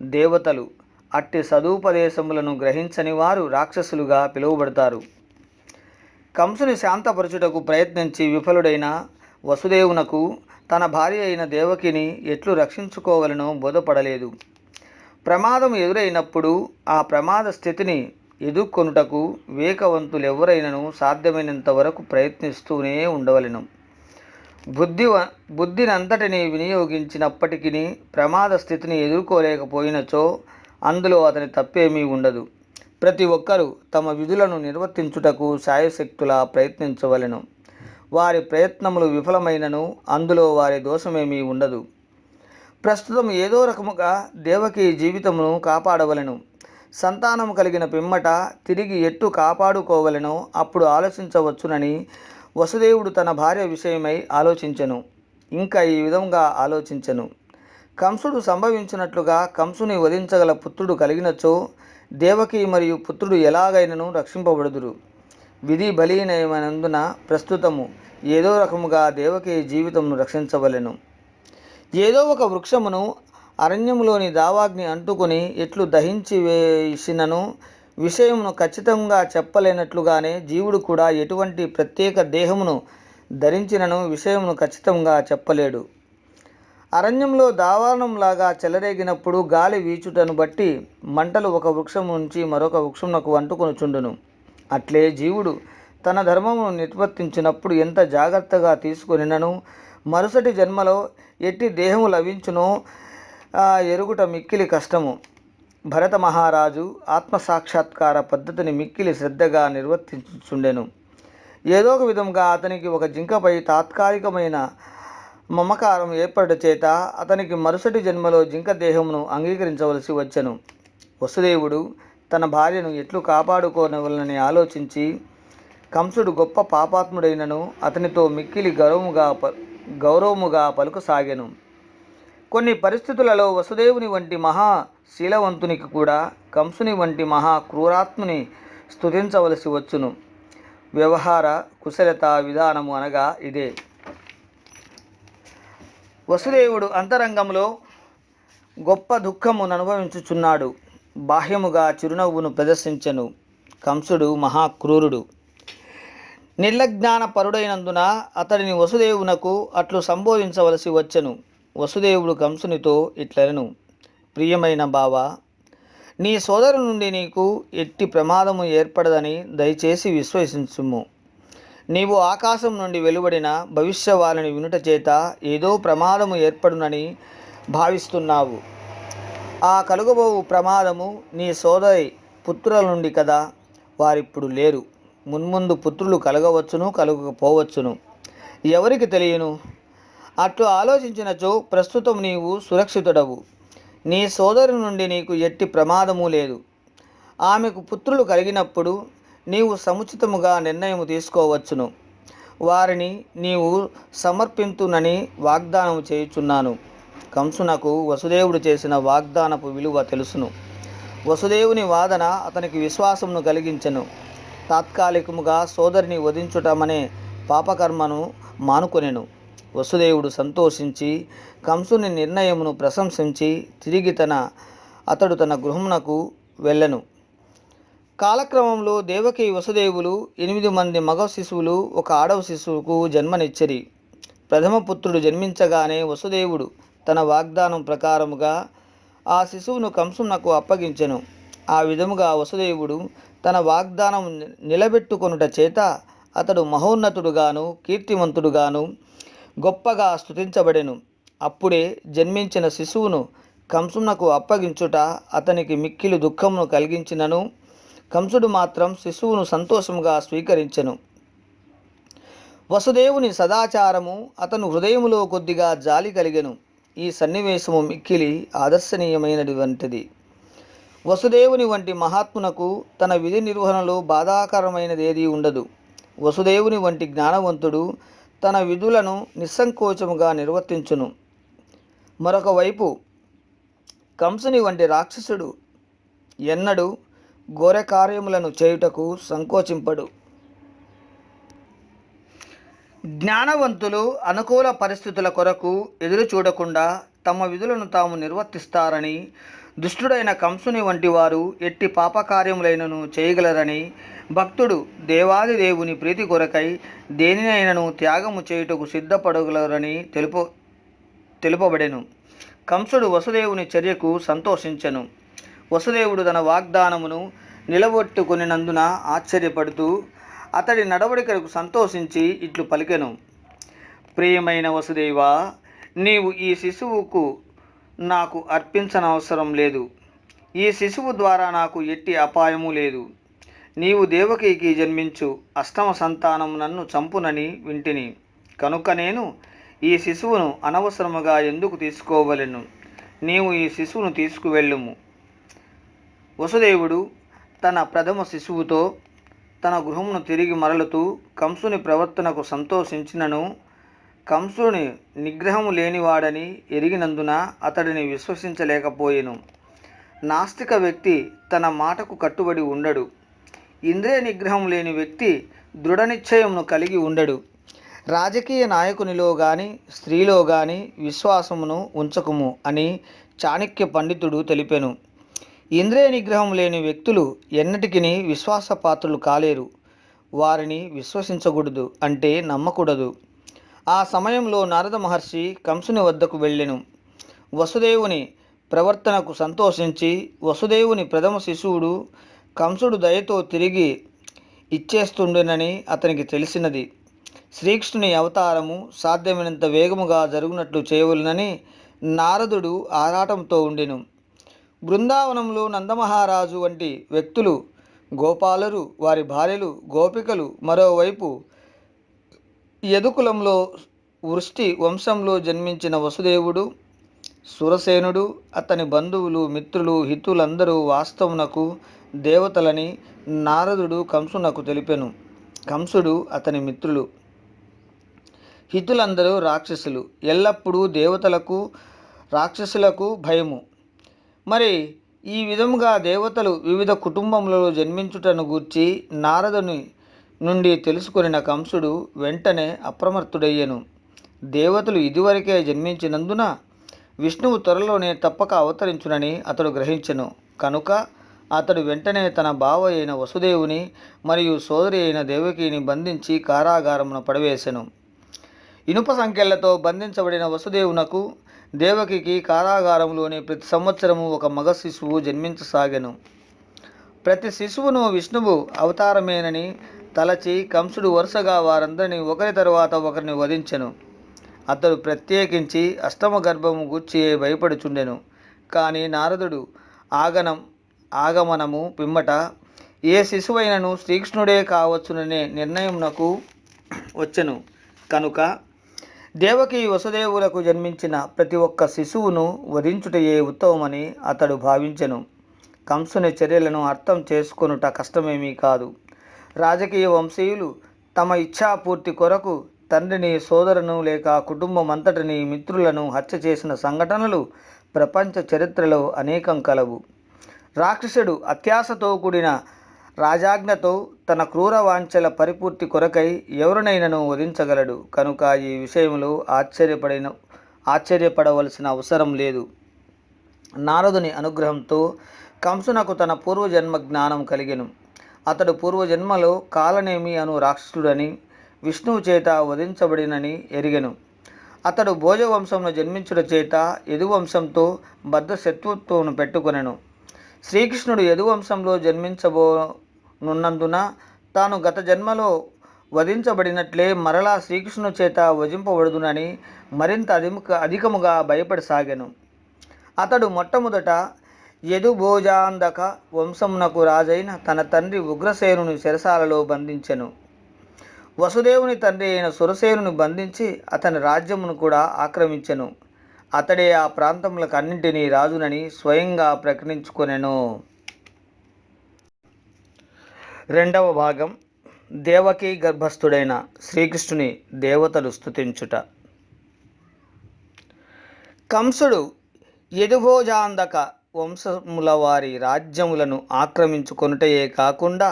దేవతలు. అట్టి సదుపదేశములను గ్రహించని వారు రాక్షసులుగా పిలువబడతారు. కంసుని శాంతపరచుటకు ప్రయత్నించి విఫలుడైన వసుదేవునకు తన భార్య అయిన దేవకిని ఎట్లు రక్షించుకోవలనో బోధపడలేదు. ప్రమాదం ఎదురైనప్పుడు ఆ ప్రమాద స్థితిని ఎదుర్కొనుటకు వివేకవంతులెవరైనను సాధ్యమైనంత వరకు ప్రయత్నిస్తూనే ఉండవలెను. బుద్ధినంతటిని వినియోగించినప్పటికీ ప్రమాద స్థితిని ఎదుర్కోలేకపోయినచో అందులో అతని తప్పేమీ ఉండదు. ప్రతి ఒక్కరూ తమ విధులను నిర్వర్తించుటకు శాయశక్తులా ప్రయత్నించవలెను. వారి ప్రయత్నములు విఫలమైనను అందులో వారి దోషమేమీ ఉండదు. ప్రస్తుతం ఏదో రకముగా దేవకి జీవితమును కాపాడవలెను. సంతానము కలిగిన పిమ్మట తిరిగి ఎట్టు కాపాడుకోవలెనో అప్పుడు ఆలోచించవచ్చునని వసుదేవుడు తన భార్య విషయమై ఆలోచించెను. ఇంకా ఈ విధంగా ఆలోచించెను. కంసుడు సంభవించినట్లుగా కంసుని వధించగల పుత్రుడు కలిగినచో దేవకి మరియు పుత్రుడు ఎలాగైనను రక్షింపబడుదురు. విధి బలీనమైనందున ప్రస్తుతము ఏదో రకముగా దేవకి జీవితమును రక్షించవలెను. ఏదో ఒక వృక్షమును అరణ్యములోని దావాగ్ని అంటుకొని ఎట్లు దహించి వేసినను విషయమును ఖచ్చితంగా చెప్పలేనట్లుగానే జీవుడు కూడా ఎటువంటి ప్రత్యేక దేహమును ధరించినను విషయమును ఖచ్చితంగా చెప్పలేడు. అరణ్యంలో దావానంలాగా చెలరేగినప్పుడు గాలి వీచుటను బట్టి మంటలు ఒక వృక్షం నుంచి మరొక వృక్షమునకు అంటుకొనుచుండును. అట్లే జీవుడు తన ధర్మమును నిర్వర్తించినప్పుడు ఎంత జాగ్రత్తగా తీసుకొనినను మరుసటి జన్మలో ఎట్టి దేహము లభించునో ఎరుగుట మిక్కిలి కష్టము. భరత మహారాజు ఆత్మసాక్షాత్కార పద్ధతిని మిక్కిలి శ్రద్ధగా నిర్వర్తించుచుండెను. ఏదో ఒక విధంగా అతనికి ఒక జింకపై తాత్కాలికమైన మమకారం ఏర్పడ చేత అతనికి మరుసటి జన్మలో జింక దేహమును అంగీకరించవలసి వచ్చెను. వసుదేవుడు తన భార్యను ఎట్లు కాపాడుకోనవలనని ఆలోచించి కంసుడు గొప్ప పాపాత్ముడైనను అతనితో మిక్కిలి గౌరవముగా పలుకసాగెను. కొన్ని పరిస్థితులలో వసుదేవుని వంటి మహాశీలవంతునికి కూడా కంసుని వంటి మహా క్రూరాత్ముని స్తుతించవలసి వచ్చును. వ్యవహార కుశలత విధానము అనగా ఇదే. వసుదేవుడు అంతరంగంలో గొప్ప దుఃఖమును అనుభవించుచున్నాడు. బాహ్యముగా చిరునవ్వును ప్రదర్శించెను. కంసుడు మహాక్రూరుడు, నిర్లజ్ఞాన పరుడైనందున అతడిని వసుదేవునకు అట్లు సంబోధించవలసి వచ్చెను. వసుదేవుడు కంసునితో ఇట్లనెను: ప్రియమైన బావా, నీ సోదరు నుండి నీకు ఎట్టి ప్రమాదము ఏర్పడదని దయచేసి విశ్వసించుము. నీవు ఆకాశం నుండి వెలువడిన భవిష్యవాణిని వినుట చేత ఏదో ప్రమాదము ఏర్పడునని భావిస్తున్నావు. ఆ కలుగబోవు ప్రమాదము నీ సోదరి పుత్రుల నుండి కదా. వారిప్పుడు లేరు. మున్ముందు పుత్రులు కలగవచ్చును, కలగకపోవచ్చును, ఎవరికి తెలియను. అట్లు ఆలోచించినచో ప్రస్తుతం నీవు సురక్షితుడవు. నీ సోదరు నుండి నీకు ఎట్టి ప్రమాదము లేదు. ఆమెకు పుత్రులు కలిగినప్పుడు నీవు సముచితముగా నిర్ణయం తీసుకోవచ్చును. వారిని నీవు సమర్పింతునని వాగ్దానం చేయుచున్నాను. కంసునకు వసుదేవుడు చేసిన వాగ్దానపు విలువ తెలుసును. వసుదేవుని వాదన అతనికి విశ్వాసమును కలిగించెను. తాత్కాలికముగా సోదరిని వధించుటమనే పాపకర్మను మానుకొనెను. వసుదేవుడు సంతోషించి కంసుని నిర్ణయమును ప్రశంసించి తిరిగి అతడు తన గృహమునకు వెళ్ళెను. కాలక్రమంలో దేవకి వసుదేవులు 8 మంది మగ శిశువులు, 1 ఆడవ శిశువుకు జన్మనిచ్చిరి. ప్రథమ పుత్రుడు జన్మించగానే వసుదేవుడు తన వాగ్దానం ప్రకారముగా ఆ శిశువును కంసునకు అప్పగించెను. ఆ విధముగా వసుదేవుడు తన వాగ్దానం నిలబెట్టుకొనుట చేత అతడు మహోన్నతుడుగాను కీర్తివంతుడుగాను గొప్పగా స్తుతించబడెను. అప్పుడే జన్మించిన శిశువును కంసునకు అప్పగించుట అతనికి మిక్కిలి దుఃఖమును కలిగించినను కంసుడు మాత్రం శిశువును సంతోషముగా స్వీకరించెను. వసుదేవుని సదాచారము అతను హృదయములో కొద్దిగా జాలి కలిగెను. ఈ సన్నివేశము మిక్కిలి ఆదర్శనీయమైనటువంటిది. వసుదేవుని వంటి మహాత్మునకు తన విధి నిర్వహణలో బాధాకరమైనదేదీ ఉండదు. వసుదేవుని వంటి జ్ఞానవంతుడు తన విధులను నిస్సంకోచముగా నిర్వర్తించును. మరొక వైపు కంసుని వంటి రాక్షసుడు ఎన్నడూ ఘోర కార్యములను చేయుటకు సంకోచింపడు. జ్ఞానవంతులు అనుకూల పరిస్థితుల కొరకు ఎదురు చూడకుండా తమ విధులను తాము నిర్వర్తిస్తారని, దుష్టుడైన కంసుని వంటి వారు ఎట్టి పాపకార్యములైనను చేయగలరని, భక్తుడు దేవాది దేవుని ప్రీతి కొరకై దేనినైనను త్యాగము చేయుటకు సిద్ధపడగలరని తెలుపబడెను. కంసుడు వసుదేవుని చర్యకు సంతోషించెను. వసుదేవుడు తన వాగ్దానమును నిలబెట్టుకొనినందున ఆశ్చర్యపడుతూ అతడి నడవడికలకు సంతోషించి ఇట్లు పలికెను. ప్రియమైన వసుదేవా, నీవు ఈ శిశువుకు నాకు అర్పించనవసరం లేదు. ఈ శిశువు ద్వారా నాకు ఎట్టి అపాయము లేదు. నీవు దేవకికి జన్మించు అష్టమ సంతానం నన్ను చంపునని వింటిని కనుక నేను ఈ శిశువును అనవసరముగా ఎందుకు తీసుకోవలెను? నీవు ఈ శిశువును తీసుకువెళ్ళుము. వసుదేవుడు తన ప్రథమ శిశువుతో తన గృహమును తిరిగి మరలుతూ కంసుని ప్రవర్తనకు సంతోషించినను కంసుని నిగ్రహము లేనివాడని ఎరిగినందున అతడిని విశ్వసించలేకపోయెను. నాస్తిక వ్యక్తి తన మాటకు కట్టుబడి ఉండడు. ఇంద్రియ నిగ్రహం లేని వ్యక్తి దృఢ నిశ్చయమును కలిగి ఉండడు. రాజకీయ నాయకునిలో గాని స్త్రీలో గాని విశ్వాసమును ఉంచకుము అని చాణక్య పండితుడు తెలిపెను. ఇంద్రియ నిగ్రహం లేని వ్యక్తులు ఎన్నటికిని విశ్వాసపాత్రులు కాలేరు. వారిని విశ్వసించకూడదు అంటే నమ్మకూడదు. ఆ సమయంలో నారద మహర్షి కంసుని వద్దకు వెళ్ళెను. వసుదేవుని ప్రవర్తనకు సంతోషించి వసుదేవుని ప్రథమ శిశువుడు కంసుడు దయతో తిరిగి ఇచ్చేస్తుండెనని అతనికి తెలిసినది. శ్రీకృష్ణుని అవతారము సాధ్యమైనంత వేగముగా జరుగునట్లు చేయవలనని నారదుడు ఆరాటంతో ఉండెను. బృందావనంలో నందమహారాజు వంటి వ్యక్తులు, గోపాలురు, వారి భార్యలు, గోపికలు, మరోవైపు యదుకులంలో వృష్టి వంశంలో జన్మించిన వసుదేవుడు, సురసేనుడు, అతని బంధువులు, మిత్రులు, హితులందరూ వాస్తవునకు దేవతలని నారదుడు కంసునకు తెలిపెను. కంసుడు, అతని మిత్రులు, హితులందరూ రాక్షసులు. ఎల్లప్పుడూ దేవతలకు రాక్షసులకు భయము. మరి ఈ విధముగా దేవతలు వివిధ కుటుంబములలో జన్మించుటను గూర్చి నారదుని నుండి తెలుసుకొనిన కంసుడు వెంటనే అప్రమత్తుడయ్యెను. దేవతలు ఇదివరకే జన్మించినందున విష్ణువు త్వరలోనే తప్పక అవతరించునని అతడు గ్రహించెను. కనుక అతడు వెంటనే తన బావ అయిన వసుదేవుని మరియు సోదరి అయిన దేవకిని బంధించి కారాగారమున పడవేశెను. ఇనుప సంకెళ్లతో బంధించబడిన వసుదేవునకు దేవకికి కారాగారంలోని ప్రతి సంవత్సరము ఒక మగ శిశువు జన్మించసాగెను. ప్రతి శిశువును విష్ణువు అవతారమేనని తలచి కంసుడు వరుసగా వారందరినీ ఒకరి తరువాత ఒకరిని వధించెను. అతడు ప్రత్యేకించి అష్టమ గర్భము గూర్చి భయపడుచుండెను. కానీ నారదుడు ఆగమనము పిమ్మట ఏ శిశువైనను శ్రీకృష్ణుడే కావచ్చుననే నిర్ణయమునకు వచ్చెను. కనుక దేవకి వసుదేవులకు జన్మించిన ప్రతి ఒక్క శిశువును వధించుటయే ఉత్తమమని అతడు భావించెను. కంసుని చర్యలను అర్థం చేసుకొనుట కష్టమేమీ కాదు. రాజకీయ వంశీయులు తమ ఇచ్ఛాపూర్తి కొరకు తండ్రిని, సోదరును లేక కుటుంబం అంతటిని, మిత్రులను హత్య చేసిన సంఘటనలు ప్రపంచ చరిత్రలో అనేకం కలవు. రాక్షసుడు అత్యాశతో కూడిన రాజాజ్ఞతో తన క్రూర వాంఛల పరిపూర్తి కొరకై ఎవరినైనను వధించగలడు. కనుక ఈ విషయంలో ఆశ్చర్యపడవలసిన అవసరం లేదు. నారదుని అనుగ్రహంతో కంసునకు తన పూర్వజన్మ జ్ఞానం కలిగెను. అతడు పూర్వజన్మలో కాలనేమి అను రాక్షసుడని, విష్ణువు చేత వధించబడినని ఎరిగెను. అతడు భోజవంశంలో జన్మించుట చేత యదువంశంతో బద్ధ శత్రుత్వమును పెట్టుకొనెను. శ్రీకృష్ణుడు యదువంశంలో జన్మించబోనున్నందున తాను గత జన్మలో వధించబడినట్లే మరలా శ్రీకృష్ణుని చేత వధింపబడుదునని మరింత అధికముగా భయపడసాగెను. అతడు మొట్టమొదట యదుభోజాంధక వంశమునకు రాజైన తన తండ్రి ఉగ్రసేనుని చెరసాలలో బంధించెను. వసుదేవుని తండ్రి అయిన సురసేనుని బంధించి అతని రాజ్యమును కూడా ఆక్రమించెను. అతడే ఆ ప్రాంతములకు అన్నింటినీ రాజునని స్వయంగా ప్రకటించుకొనెను. రెండవ భాగం. దేవకీ గర్భస్థుడైన శ్రీకృష్ణుని దేవతలు స్తుతించుట. కంసుడు యదుభోజాంధక వంశముల వారి రాజ్యములను ఆక్రమించుకొనుటయే కాకుండా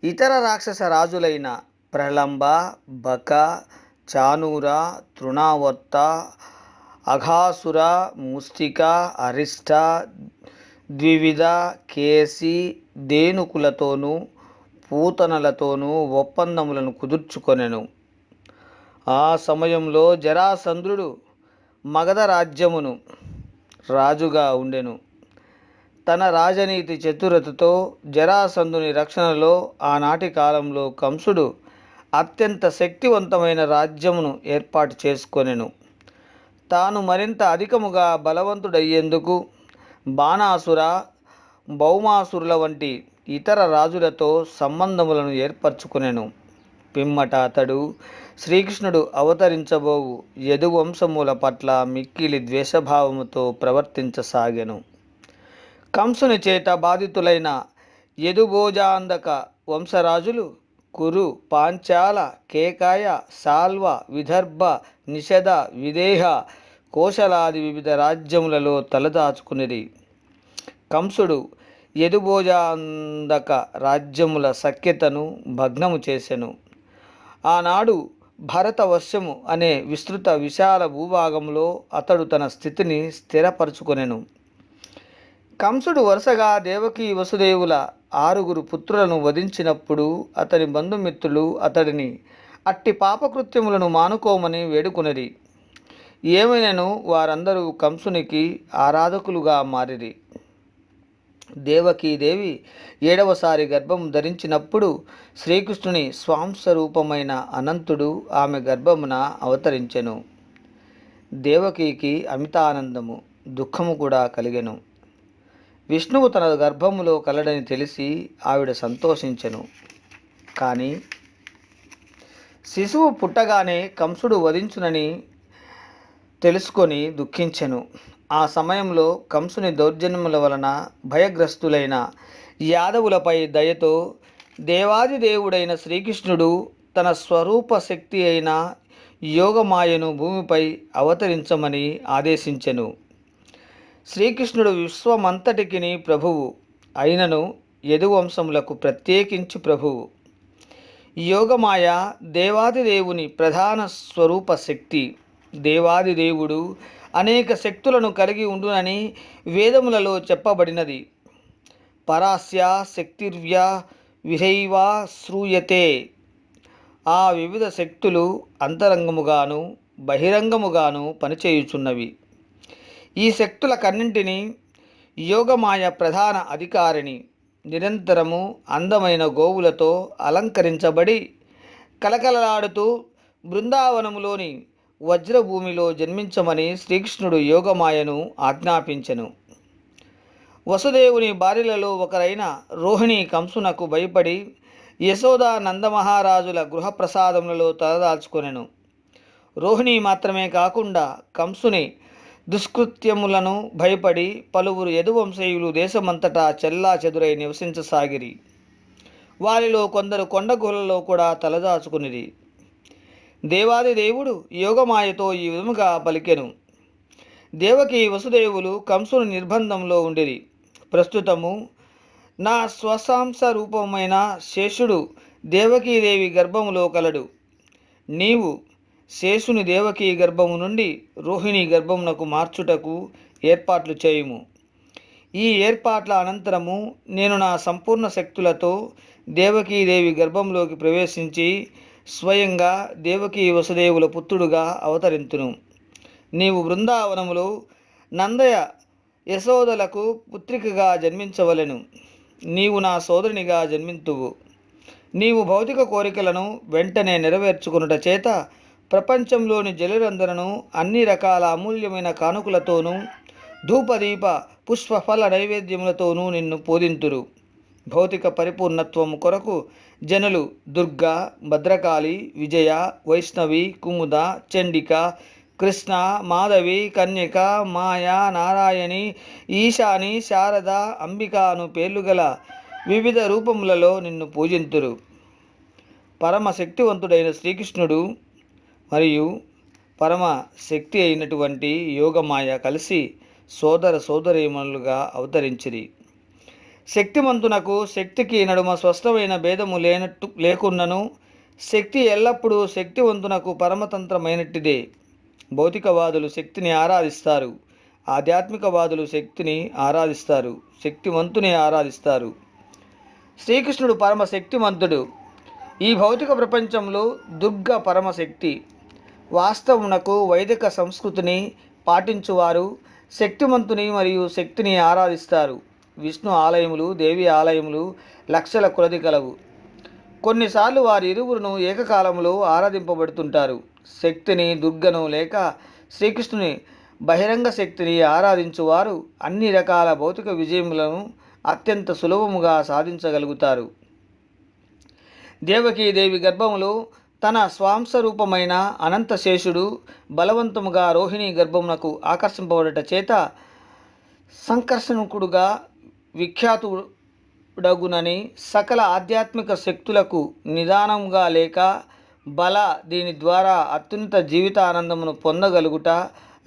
ఇతర రాక్షస రాజులైన ప్రలంబ, బక, చానూర, తృణావర్త, అఘాసుర, ముష్టిక, అరిష్ట, ద్వివిధ, కేసి, ధేనుకులతోనూ పూతనలతోనూ ఒప్పందములను కుదుర్చుకొనెను. ఆ సమయంలో జరాసంధుడు మగధ రాజ్యమును రాజుగా ఉండెను. తన రాజనీతి చతురతతో జరాసంధుని రక్షణలో ఆనాటి కాలంలో కంసుడు అత్యంత శక్తివంతమైన రాజ్యమును ఏర్పాటు చేసుకొనెను. తాను మరింత అధికముగా బలవంతుడయ్యేందుకు బాణాసుర, భౌమాసురుల వంటి ఇతర రాజులతో సంబంధములను ఏర్పరచుకొనెను. పిమ్మట అతడు శ్రీకృష్ణుడు అవతరించబోవు యదువంశముల పట్ల మిక్కిలి ద్వేషభావముతో ప్రవర్తించసాగెను. కంసుని చేత బాధితులైన యదుభోజాంధక వంశరాజులు కురు, పాంచాల, కేకాయ, సాల్వ, విదర్భ, నిషధ, విదేహ, కోశలాది వివిధ రాజ్యములలో తలదాచుకునిరి. కంసుడు యదుభోజాంధక రాజ్యముల సఖ్యతను భగ్నము చేసెను. ఆనాడు భరతవర్షము అనే విస్తృత విశాల భూభాగంలో అతడు తన స్థితిని స్థిరపరచుకొనెను. కంసుడు వరుసగా దేవకీ వసుదేవుల 6 పుత్రులను వధించినప్పుడు అతని బంధుమిత్రులు అతడిని అట్టి పాపకృత్యములను మానుకోమని వేడుకొనిరి. ఏమైనను వారందరూ కంసునికి ఆరాధకులుగా మారిరి. దేవకీదేవి 7వసారి గర్భం ధరించినప్పుడు శ్రీకృష్ణుని స్వాంశరూపమైన అనంతుడు ఆమె గర్భమున అవతరించెను. దేవకీకి అమితానందము, దుఃఖము కూడా కలిగెను. విష్ణువు తన గర్భములో కలడని తెలిసి ఆవిడ సంతోషించెను. కానీ శిశువు పుట్టగానే కంసుడు వధించునని తెలుసుకొని దుఃఖించెను. ఆ సమయంలో కంసుని దౌర్జన్యముల వలన భయగ్రస్తులైన యాదవులపై దయతో దేవాదిదేవుడైన శ్రీకృష్ణుడు తన స్వరూప శక్తి అయిన యోగమాయను భూమిపై అవతరించమని ఆదేశించెను. శ్రీకృష్ణుడు విశ్వమంతటికిని ప్రభువు అయినను యదువంశములకు ప్రత్యేకించి ప్రభువు. యోగమాయ దేవాదిదేవుని ప్రధాన స్వరూప శక్తి. దేవాదిదేవుడు అనేక శక్తులను కలిగి ఉండునని వేదములలో చెప్పబడినది. పరాస్య శక్తిర్వ్య విహైవా శ్రూయతే. ఆ వివిధ శక్తులు అంతరంగముగాను బహిరంగముగాను పనిచేయుచున్నవి. ఈ శక్తులకన్నింటినీ యోగమాయ ప్రధాన అధికారిణి. నిరంతరము అందమైన గోవులతో అలంకరించబడి కలకలలాడుతూ బృందావనములోని వజ్రభూమిలో జన్మించమని శ్రీకృష్ణుడు యోగమాయను ఆజ్ఞాపించెను. వసుదేవుని భార్యలలో ఒకరైన రోహిణి కంసునకు భయపడి యశోదా నందమహారాజుల గృహప్రసాదములలో తలదాల్చుకొనెను. రోహిణి మాత్రమే కాకుండా కంసుని దుష్కృత్యములను భయపడి పలువురు యదువంశీయులు దేశమంతటా చెల్లా చెదురై నివసించసాగిరి. వారిలో కొందరు కొండ గుహలలో కూడా తలదాచుకునిరి. దేవాది దేవుడు యోగమాయతో ఈ విధముగా పలికెను. దేవకి వసుదేవులు కంసుని నిర్బంధంలో ఉండిరి. ప్రస్తుతము నా స్వసాంస రూపమైన శేషుడు దేవకీదేవి గర్భములో కలడు. నీవు శేషుని దేవకీ గర్భము నుండి రోహిణి గర్భమునకు మార్చుటకు ఏర్పాట్లు చేయుము. ఈ ఏర్పాట్ల అనంతరము నేను నా సంపూర్ణ శక్తులతో దేవకీదేవి గర్భంలోకి ప్రవేశించి స్వయంగా దేవకీ వసుదేవుల పుత్రుడుగా అవతరింతును. నీవు బృందావనములో నందయ యశోదలకు పుత్రికగా జన్మించవలెను. నీవు నా సోదరునిగా జన్మింతువు. నీవు భౌతిక కోరికలను వెంటనే నెరవేర్చుకునుట చేత ప్రపంచంలోని జనులందరూ అన్ని రకాల అమూల్యమైన కానుకలతోనూ ధూపదీప పుష్పఫల నైవేద్యములతోనూ నిన్ను పూజింతురు. భౌతిక పరిపూర్ణత్వము కొరకు జనులు దుర్గా, భద్రకాళి, విజయ, వైష్ణవి, కుముద, చండిక, కృష్ణ, మాధవి, కన్యక, మాయా, నారాయణి, ఈశాని, శారద, అంబిక అను పేర్లు గల వివిధ రూపములలో నిన్ను పూజింతురు. పరమశక్తివంతుడైన శ్రీకృష్ణుడు మరియు పరమ శక్తి అయినటువంటి యోగమాయ కలిసి సోదర సోదరీమణులుగా అవతరించిరి. శక్తిమంతునకు శక్తికి నడుమ స్పష్టమైన భేదము లేకున్నను శక్తి ఎల్లప్పుడూ శక్తివంతునకు పరమతంత్రమైనట్టిదే. భౌతికవాదులు శక్తిని ఆరాధిస్తారు, ఆధ్యాత్మికవాదులు శక్తిని ఆరాధిస్తారు, శక్తివంతుని ఆరాధిస్తారు. శ్రీకృష్ణుడు పరమ శక్తిమంతుడు. ఈ భౌతిక ప్రపంచంలో దుర్గ పరమశక్తి. వాస్తవమునకు వైదిక సంస్కృతిని పాటించువారు శక్తిమంతుని మరియు శక్తిని ఆరాధిస్తారు. విష్ణు ఆలయములు, దేవి ఆలయములు లక్షల కొలది కలవు. కొన్నిసార్లు వారి ఇరువురును ఏకకాలంలో ఆరాధింపబడుతుంటారు. శక్తిని, దుర్గను లేక శ్రీకృష్ణుని బహిరంగ శక్తిని ఆరాధించువారు అన్ని రకాల భౌతిక విజయములను అత్యంత సులభముగా సాధించగలుగుతారు. దేవకీదేవి గర్భములో తన స్వాంశరూపమైన అనంతశేషుడు బలవంతముగా రోహిణి గర్భమునకు ఆకర్షింపబడట చేత సంకర్షణకుడుగా విఖ్యాతుడగునని సకల ఆధ్యాత్మిక శక్తులకు నిదానముగా లేక బల దీని ద్వారా అత్యున్నత జీవితానందమును పొందగలుగుట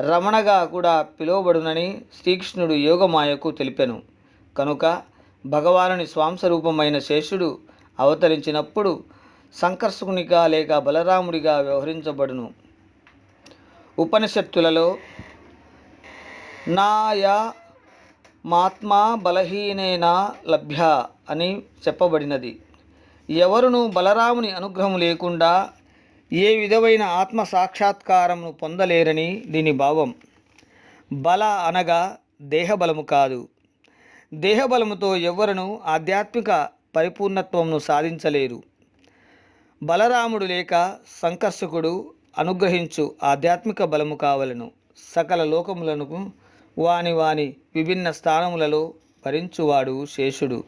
రమణగా కూడా పిలువబడునని శ్రీకృష్ణుడు యోగమాయకు తెలిపెను. కనుక భగవానుని స్వాంశరూపమైన శేషుడు అవతరించినప్పుడు సంకర్షకునిగా లేక బలరాముడిగా వ్యవహరించబడును. ఉపనిషత్తులలో నాయ మాత్మా బలహీనేన లభ్య అని చెప్పబడినది. ఎవరును బలరాముని అనుగ్రహం లేకుండా ఏ విధమైన ఆత్మ సాక్షాత్కారమును పొందలేరని దీని భావం. బల అనగా దేహబలము కాదు. దేహబలముతో ఎవ్వరును ఆధ్యాత్మిక పరిపూర్ణత్వమును సాధించలేరు. బలరాముడు లేక సంకర్షకుడు అనుగ్రహించు ఆధ్యాత్మిక బలము కావలను. సకల లోకములను వాని వాని విభిన్న స్థానములలో భరించువాడు శేషుడు.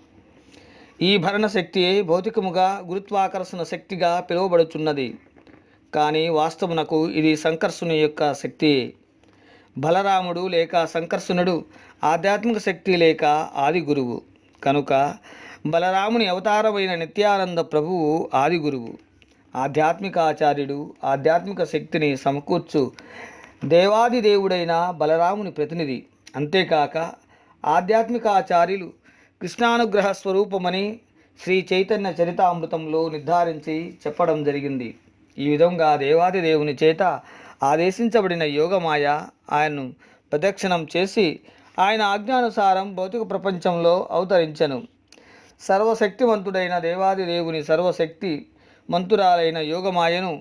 ఈ భరణ శక్తియే భౌతికముగా గురుత్వాకర్షణ శక్తిగా పిలువబడుచున్నది. కానీ వాస్తవమునకు ఇది సంకర్షణుని యొక్క శక్తియే. బలరాముడు లేక సంకర్షణుడు ఆధ్యాత్మిక శక్తి లేక ఆది గురువు. కనుక బలరాముని అవతారమైన నిత్యానంద ప్రభువు ఆది గురువు, ఆధ్యాత్మిక ఆచార్యుడు, ఆధ్యాత్మిక శక్తిని సమకూర్చు దేవాది దేవుడైన బలరాముని ప్రతినిధి. అంతేకాక ఆధ్యాత్మిక ఆచార్యులు కృష్ణానుగ్రహ స్వరూపమని శ్రీ చైతన్య చరితామృతంలో నిర్ధారించి చెప్పడం జరిగింది. ఈ విధంగా దేవాది దేవుని చేత ఆదేశించబడిన యోగమాయ ఆయన్ను ప్రదక్షిణం చేసి ఆయన ఆజ్ఞానుసారం భౌతిక ప్రపంచంలో అవతరించెను. సర్వశక్తివంతుడైన దేవాది దేవుని సర్వశక్తి మంతురాలైన యోగమాయను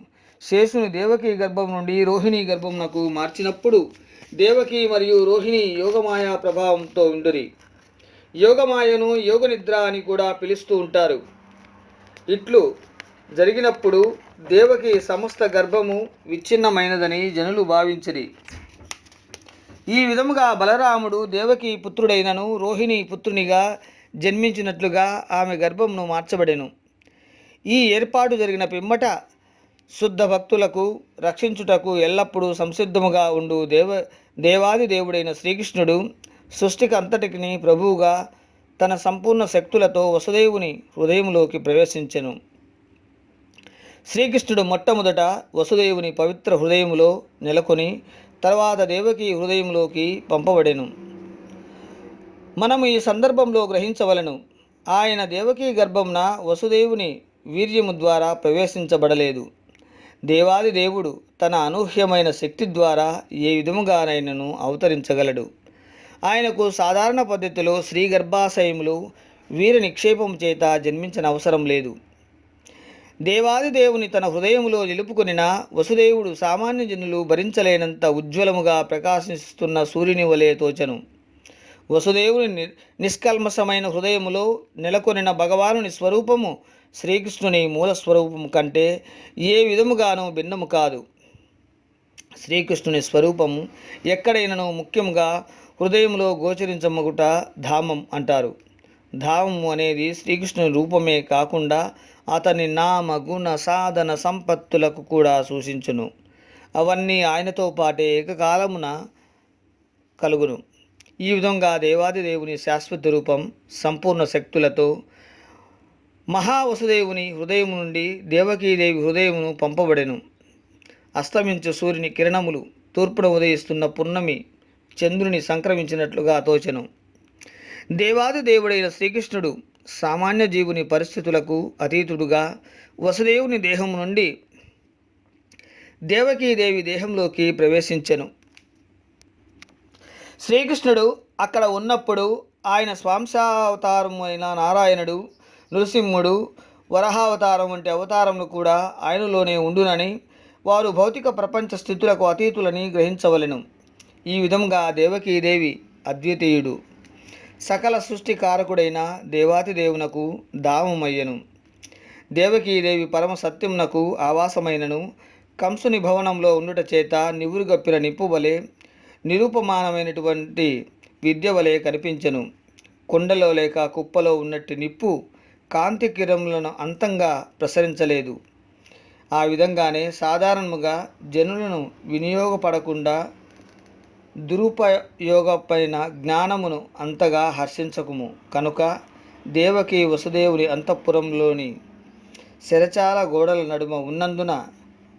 శేషుని దేవకీ గర్భం నుండి రోహిణి గర్భమునకు మార్చినప్పుడు దేవకి మరియు రోహిణి యోగమాయా ప్రభావంతో ఉండురి. యోగమాయను యోగనిద్ర అని కూడా పిలుస్తూ ఉంటారు. ఇట్లు జరిగినప్పుడు దేవకి సమస్త గర్భము విచ్ఛిన్నమైనదని జనులు భావించిరి. ఈ విధముగా బలరాముడు దేవకి పుత్రుడైనను రోహిణి పుత్రునిగా జన్మించినట్లుగా ఆమె గర్భమును మార్చబడెను. ఈ ఏర్పాటు జరిగిన పిమ్మట శుద్ధ భక్తులకు రక్షించుటకు ఎల్లప్పుడూ సంసిద్ధముగా ఉండు దేవాది దేవుడైన శ్రీకృష్ణుడు సృష్టికి అంతటికి ప్రభువుగా తన సంపూర్ణ శక్తులతో వసుదేవుని హృదయంలోకి ప్రవేశించెను. శ్రీకృష్ణుడు మొట్టమొదట వసుదేవుని పవిత్ర హృదయములో నెలకొని తర్వాత దేవకి హృదయంలోకి పంపబడెను. మనము ఈ సందర్భంలో గ్రహించవలను. ఆయన దేవకీ గర్భంన వసుదేవుని వీర్యము ద్వారా ప్రవేశించబడలేదు. దేవాది దేవుడు తన అనూహ్యమైన శక్తి ద్వారా ఏ విధముగానైనను అవతరించగలడు. ఆయనకు సాధారణ పద్ధతిలో స్త్రీ గర్భాశయములు వీర నిక్షేపం చేత జన్మించిన అవసరం లేదు. దేవాది దేవుని తన హృదయములో నిలుపుకొనిన వసుదేవుడు సామాన్య జనులు భరించలేనంత ఉజ్వలముగా ప్రకాశిస్తున్న సూర్యుని వలె తోచెను. వసుదేవుని నిష్కల్మషమైన హృదయములో నెలకొనిన భగవానుని స్వరూపము శ్రీకృష్ణుని మూల స్వరూపము కంటే ఏ విధముగానూ భిన్నము కాదు. శ్రీకృష్ణుని స్వరూపము ఎక్కడైనను ముఖ్యముగా హృదయంలో గోచరించమగుట ధామం అంటారు. ధామము అనేది శ్రీకృష్ణుని రూపమే కాకుండా అతని నామ గుణ సాధన సంపత్తులకు కూడా సూచించును. అవన్నీ ఆయనతో పాటే ఏకకాలమున కలుగును. ఈ విధంగా దేవాది దేవుని శాశ్వత రూపం సంపూర్ణ శక్తులతో మహావసుదేవుని హృదయం నుండి దేవకీదేవి హృదయమును పంపబడెను. అస్తమించు సూర్యుని కిరణములు తూర్పున ఉదయిస్తున్న పున్నమి చంద్రుని సంక్రమించినట్లుగా తోచెను. దేవాది దేవుడైన శ్రీకృష్ణుడు సామాన్య జీవుని పరిస్థితులకు అతీతుడుగా వసుదేవుని దేహం నుండి దేవకీదేవి దేహంలోకి ప్రవేశించెను. శ్రీకృష్ణుడు అక్కడ ఉన్నప్పుడు ఆయన స్వాంశావతారము అయిన నారాయణుడు, నృసింహుడు, వరహావతారం వంటి అవతారములు కూడా ఆయనలోనే ఉండునని వారు భౌతిక ప్రపంచ స్థితులకు అతీతులని గ్రహించవలెను. ఈ విధంగా దేవకీదేవి అద్వితీయుడు, సకల సృష్టి కారకుడైన దేవాతి దేవునకు దామమయ్యను. దేవకీదేవి పరమ సత్యమునకు ఆవాసమైనను కంసుని భవనంలో ఉండుట చేత నివురుగప్పిన నిప్పు వలె నిరూపమానమైనటువంటి విద్య వలె కనిపించెను. కుండలో లేక కుప్పలో ఉన్నట్టు నిప్పు కాంతి కిరణములను అంతంగా ప్రసరించలేదు. ఆ విధంగానే సాధారణముగా జనులను వినియోగపడకుండా దురుపయోగపైన జ్ఞానమును అంతగా హర్షించకుము. కనుక దేవకి వసుదేవుని అంతఃపురంలోని శరచాల గోడల నడుమ ఉన్నందున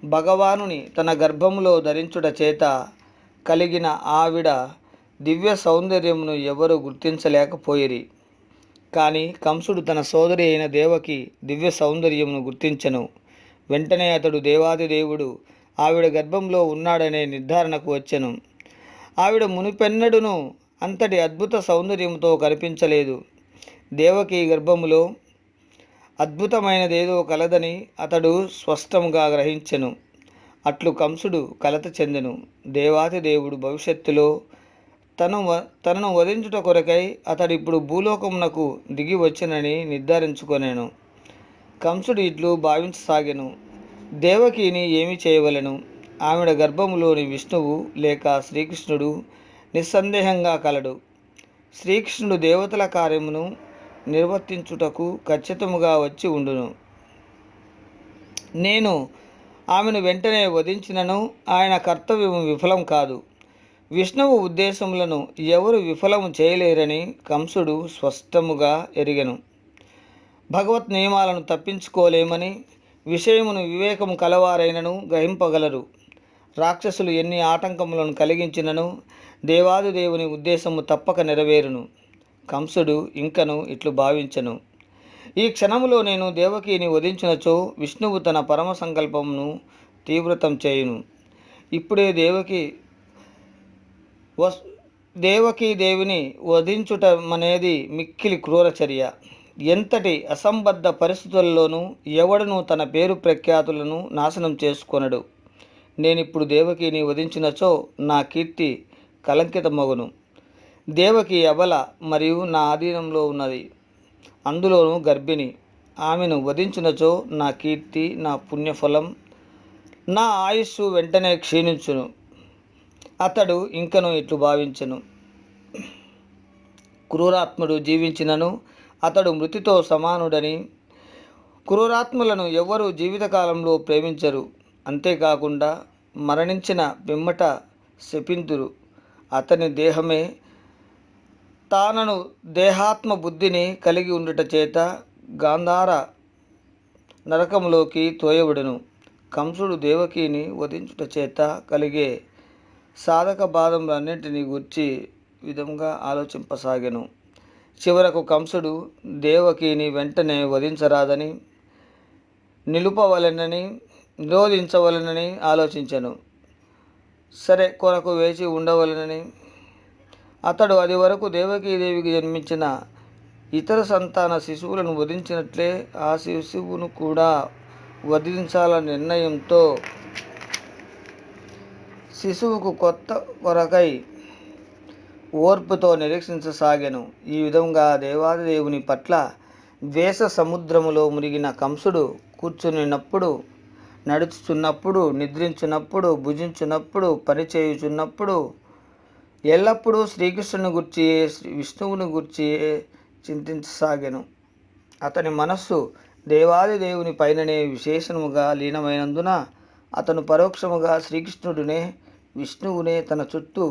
భగవానుని తన గర్భములో ధరించుట చేత కలిగిన ఆవిడ దివ్య సౌందర్యమును ఎవరు గుర్తించలేకపోయిరి. కానీ కంసుడు తన సోదరి అయిన దేవకి దివ్య సౌందర్యమును గుర్తించెను. వెంటనే అతడు దేవాది దేవుడు ఆవిడ గర్భంలో ఉన్నాడనే నిర్ధారణకు వచ్చెను. ఆవిడ మునిపెన్నడును అంతటి అద్భుత సౌందర్యంతో కనిపించలేదు. దేవకి గర్భములో అద్భుతమైనదేదో కలదని అతడు స్పష్టంగా గ్రహించెను. అట్లు కంసుడు కలత చెందెను. దేవాతి దేవుడు భవిష్యత్తులో తనను వధించుట కొరకై అతడిప్పుడు భూలోకమునకు దిగి వచ్చినని నిర్ధారించుకొనెను. కంసుడు ఇట్లు భావించసాగెను. దేవకిని ఏమి చేయవలెను? ఆవిడ గర్భములోని విష్ణువు లేక శ్రీకృష్ణుడు నిస్సందేహంగా కలడు. శ్రీకృష్ణుడు దేవతల కార్యమును నిర్వర్తించుటకు ఖచ్చితముగా వచ్చి ఉండును. నేను ఆమెను వెంటనే వధించినను ఆయన కర్తవ్యం విఫలం కాదు. విష్ణువు ఉద్దేశములను ఎవరు విఫలము చేయలేరని కంసుడు స్పష్టముగా ఎరిగెను. భగవత్ నియమాలను తప్పించుకోలేమని విషయమును వివేకము కలవారైనను గ్రహింపగలరు. రాక్షసులు ఎన్ని ఆటంకములను కలిగించినను దేవాది దేవుని ఉద్దేశము తప్పక నెరవేరును. కంసుడు ఇంకను ఇట్లు భావించెను. ఈ క్షణములో నేను దేవకిని వధించినచో విష్ణువు తన పరమ సంకల్పమును తీవ్రతం చేయును. ఇప్పుడే దేవకీ దేవిని వధించుటమనేది మిక్కిలి క్రూరచర్య. ఎంతటి అసంబద్ధ పరిస్థితుల్లోనూ ఎవడనూ తన పేరు ప్రఖ్యాతులను నాశనం చేసుకొనడు. నేనిప్పుడు దేవకిని వధించినచో నా కీర్తి కలంకితమగును. దేవకి అబల మరియు నా ఆధీనంలో ఉన్నది, అందులోనూ గర్భిణి. ఆమెను వధించినచో నా కీర్తి, నా పుణ్యఫలం, నా ఆయుస్సు వెంటనే క్షీణించును. అతడు ఇంకను ఇట్లు భావించెను, క్రూరాత్ముడు జీవించినను అతడు మృతితో సమానుడని. క్రూరాత్ములను ఎవ్వరూ జీవితకాలంలో ప్రేమించరు, అంతేకాకుండా మరణించిన పిమ్మట శపింతురు. అతని దేహమే తానను దేహాత్మ బుద్ధిని కలిగి ఉండుట చేత గాంధార నరకంలోకి తోయబడును. కంసుడు దేవకిని వధించుట చేత కలిగే సాధక బాధములన్నింటినీ గూర్చి విధంగా ఆలోచింపసాగెను. చివరకు కంసుడు దేవకిని వెంటనే వధించరాదని, నిరోధించవలనని ఆలోచించెను. సరే కొరకు వేచి ఉండవలనని. అతడు అది వరకు దేవకీదేవికి జన్మించిన ఇతర సంతాన శిశువులను వధించినట్లే ఆ శిశువును కూడా వధించాలన్న నిర్ణయంతో శిశువుకు కొత్త కొరకై ఓర్పుతో నిరీక్షించసాగెను. ఈ విధంగా దేవాదిదేవుని పట్ల ద్వేష సముద్రములో మునిగిన కంసుడు కూర్చున్నప్పుడు, నడుచుచున్నప్పుడు, నిద్రించున్నప్పుడు, భుజించున్నప్పుడు, పనిచేయుచున్నప్పుడు ఎల్లప్పుడూ శ్రీకృష్ణుని గూర్చి, విష్ణువుని గూర్చి చింతించసాగెను. అతని మనస్సు దేవాదిదేవుని పైననే విశేషముగా లీనమైనందున అతను పరోక్షముగా శ్రీకృష్ణుడినే, విష్ణువునే తన చుట్టూ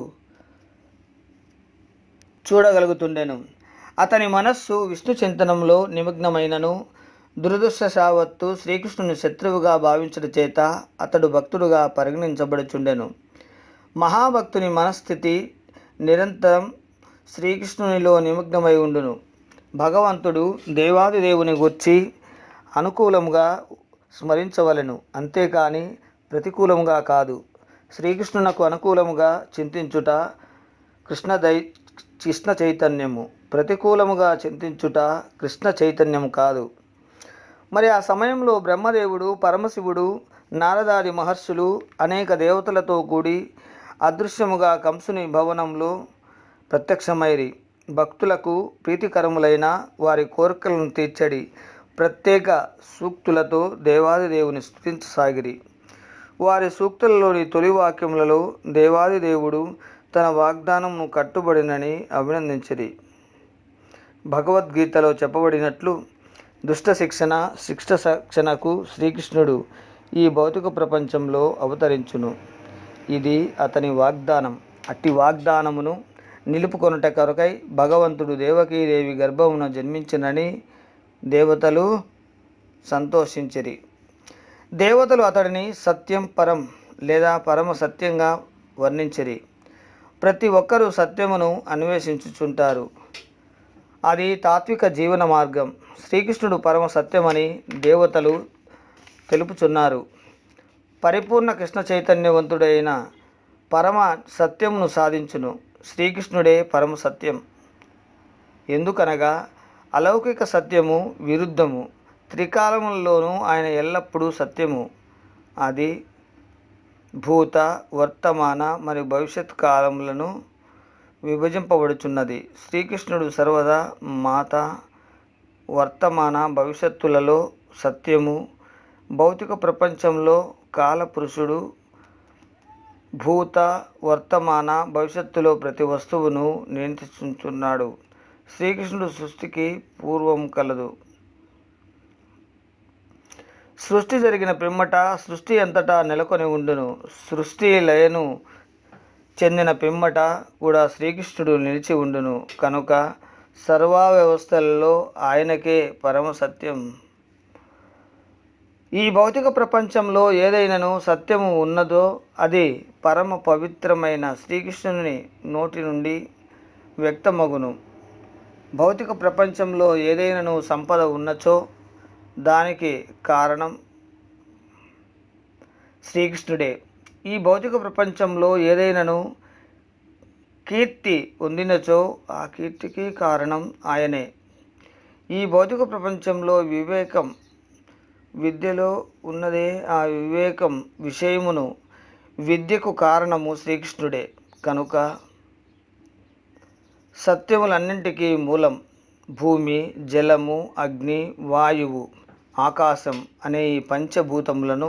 చూడగలుగుతుండెను. అతని మనస్సు విష్ణు చింతనంలో నిమగ్నమైనను దురదృష్టవశాత్తు శ్రీకృష్ణుని శత్రువుగా భావించట చేత అతడు భక్తుడుగా పరిగణించబడుచుండెను. మహాభక్తుని మనస్థితి నిరంతరం శ్రీకృష్ణునిలో నిమగ్నమై ఉండును. భగవంతుడు దేవాదిదేవుని గూర్చి అనుకూలముగా స్మరించవలెను, అంతేకాని ప్రతికూలముగా కాదు. శ్రీకృష్ణునకు అనుకూలముగా చింతించుట కృష్ణ చైతన్యము, ప్రతికూలముగా చింతించుట కృష్ణ చైతన్యము కాదు. మరి ఆ సమయంలో బ్రహ్మదేవుడు, పరమశివుడు, నారదాది మహర్షులు అనేక దేవతలతో కూడి అదృశ్యముగా కంసుని భవనంలో ప్రత్యక్షమైరి. భక్తులకు ప్రీతికరములైన వారి కోరికలను తీర్చడి ప్రత్యేక సూక్తులతో దేవాదిదేవుని స్తుతించసాగిరి. వారి సూక్తులలోని తొలి వాక్యములలో దేవాదిదేవుడు తన వాగ్దానమును కట్టుబడినని అభినందించిరి. భగవద్గీతలో చెప్పబడినట్లు దుష్ట శిక్షణకు శ్రీకృష్ణుడు ఈ భౌతిక ప్రపంచంలో అవతరించును. ఇది అతని వాగ్దానం. అట్టి వాగ్దానమును నిలుపుకొనుట కొరకై భగవంతుడు దేవకీదేవి గర్భమున జన్మించినని దేవతలు సంతోషించిరి. దేవతలు అతడిని సత్యం పరం లేదా పరమ సత్యంగా వర్ణించిరి. ప్రతి ఒక్కరూ సత్యమును అన్వేషించుచుంటారు. అది తాత్విక జీవన మార్గం. శ్రీకృష్ణుడు పరమ సత్యమని దేవతలు తెలుపుచున్నారు. పరిపూర్ణ కృష్ణ చైతన్యవంతుడైన పరమ సత్యమును సాధించును శ్రీకృష్ణుడే పరమ సత్యం. ఎందుకనగా అలౌకిక సత్యము విరుద్ధము. త్రికాలములలోనూ ఆయన ఎల్లప్పుడూ సత్యము. అది భూత, వర్తమాన మరియు భవిష్యత్ కాలములను విభజింపబడుచున్నది. శ్రీకృష్ణుడు సర్వదా మాత, వర్తమాన, భవిష్యత్తులలో సత్యము. భౌతిక ప్రపంచంలో కాలపురుషుడు భూత, వర్తమాన, భవిష్యత్తులో ప్రతి వస్తువును నియంత్రించుచున్నాడు. శ్రీకృష్ణుడు సృష్టికి పూర్వం కలదు. సృష్టి జరిగిన పిమ్మట సృష్టి అంతటా నెలకొని ఉండును. సృష్టి లయను చెందిన పిమ్మట కూడా శ్రీకృష్ణుడు నిలిచి ఉండును. కనుక సర్వవ్యవస్థలలో ఆయనకే పరమ సత్యం. ఈ భౌతిక ప్రపంచంలో ఏదైనాను సత్యము ఉన్నదో అది పరమ పవిత్రమైన శ్రీకృష్ణుని నోటి నుండి వ్యక్తమగును. భౌతిక ప్రపంచంలో ఏదైనాను సంపద ఉన్నచో దానికి కారణం శ్రీకృష్ణుడే. ఈ భౌతిక ప్రపంచంలో ఏదైనాను కీర్తి పొందినచో ఆ కీర్తికి కారణం ఆయనే. ఈ భౌతిక ప్రపంచంలో వివేకం విద్యలో ఉన్నదే. ఆ వివేకం విషయమును విద్యకు కారణము శ్రీకృష్ణుడే. కనుక సత్యములన్నింటికీ మూలం భూమి, జలము, అగ్ని, వాయువు, ఆకాశం అనే ఈ పంచభూతములను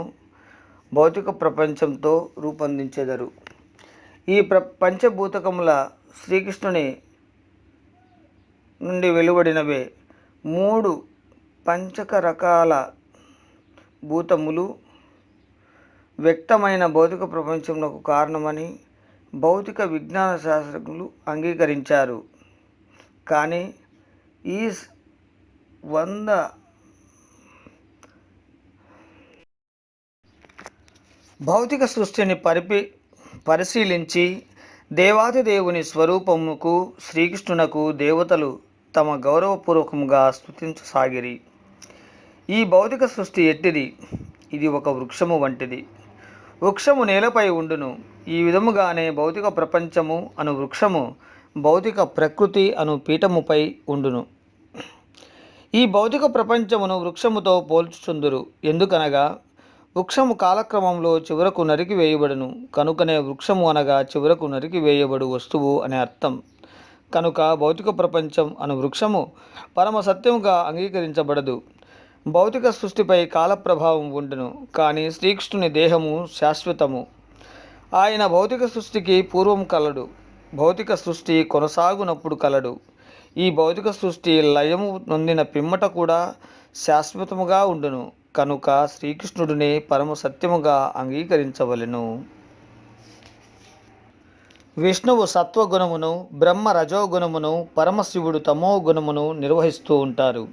భౌతిక ప్రపంచంతో రూపొందించెదరు. ఈ పంచభూతకముల శ్రీకృష్ణుని నుండి వెలువడినవే మూడు పంచక రకాల భూతములు వ్యక్తమైన భౌతిక ప్రపంచంలో కారణమని భౌతిక విజ్ఞాన శాస్త్రజ్ఞులు అంగీకరించారు. కానీ ఈ 100 భౌతిక సృష్టిని పరిశీలించి దేవాదిదేవుని స్వరూపముకు శ్రీకృష్ణునకు దేవతలు తమ గౌరవపూర్వకంగా స్తుతించసాగిరి. ఈ భౌతిక సృష్టి ఎట్టిది? ఇది ఒక వృక్షము వంటిది. వృక్షము నేలపై ఉండును. ఈ విధముగానే భౌతిక ప్రపంచము అను వృక్షము భౌతిక ప్రకృతి అను పీఠముపై ఉండును. ఈ భౌతిక ప్రపంచమును వృక్షముతో పోల్చుచుందురు. ఎందుకనగా వృక్షము కాలక్రమంలో చివరకు నరికి వేయబడును. కనుకనే వృక్షము అనగా చివరకు నరికి వేయబడు వస్తువు అనే అర్థం. కనుక భౌతిక ప్రపంచం అను వృక్షము పరమ సత్యముగా అంగీకరించబడదు. భౌతిక సృష్టిపై కాల ప్రభావం ఉండును. కానీ శ్రీకృష్ణుని దేహము శాశ్వతము. ఆయన భౌతిక సృష్టికి పూర్వం కలడు. భౌతిక సృష్టి కొనసాగునప్పుడు కలడు. ఈ భౌతిక సృష్టి లయము నొందిన పిమ్మట కూడా శాశ్వతముగా ఉండును. కనుక శ్రీకృష్ణుడిని పరమ సత్యముగా అంగీకరించవలెను. విష్ణువు సత్వగుణమును, బ్రహ్మ రజోగుణమును, పరమశివుడు తమో గుణమును నిర్వహిస్తూ ఉంటారు.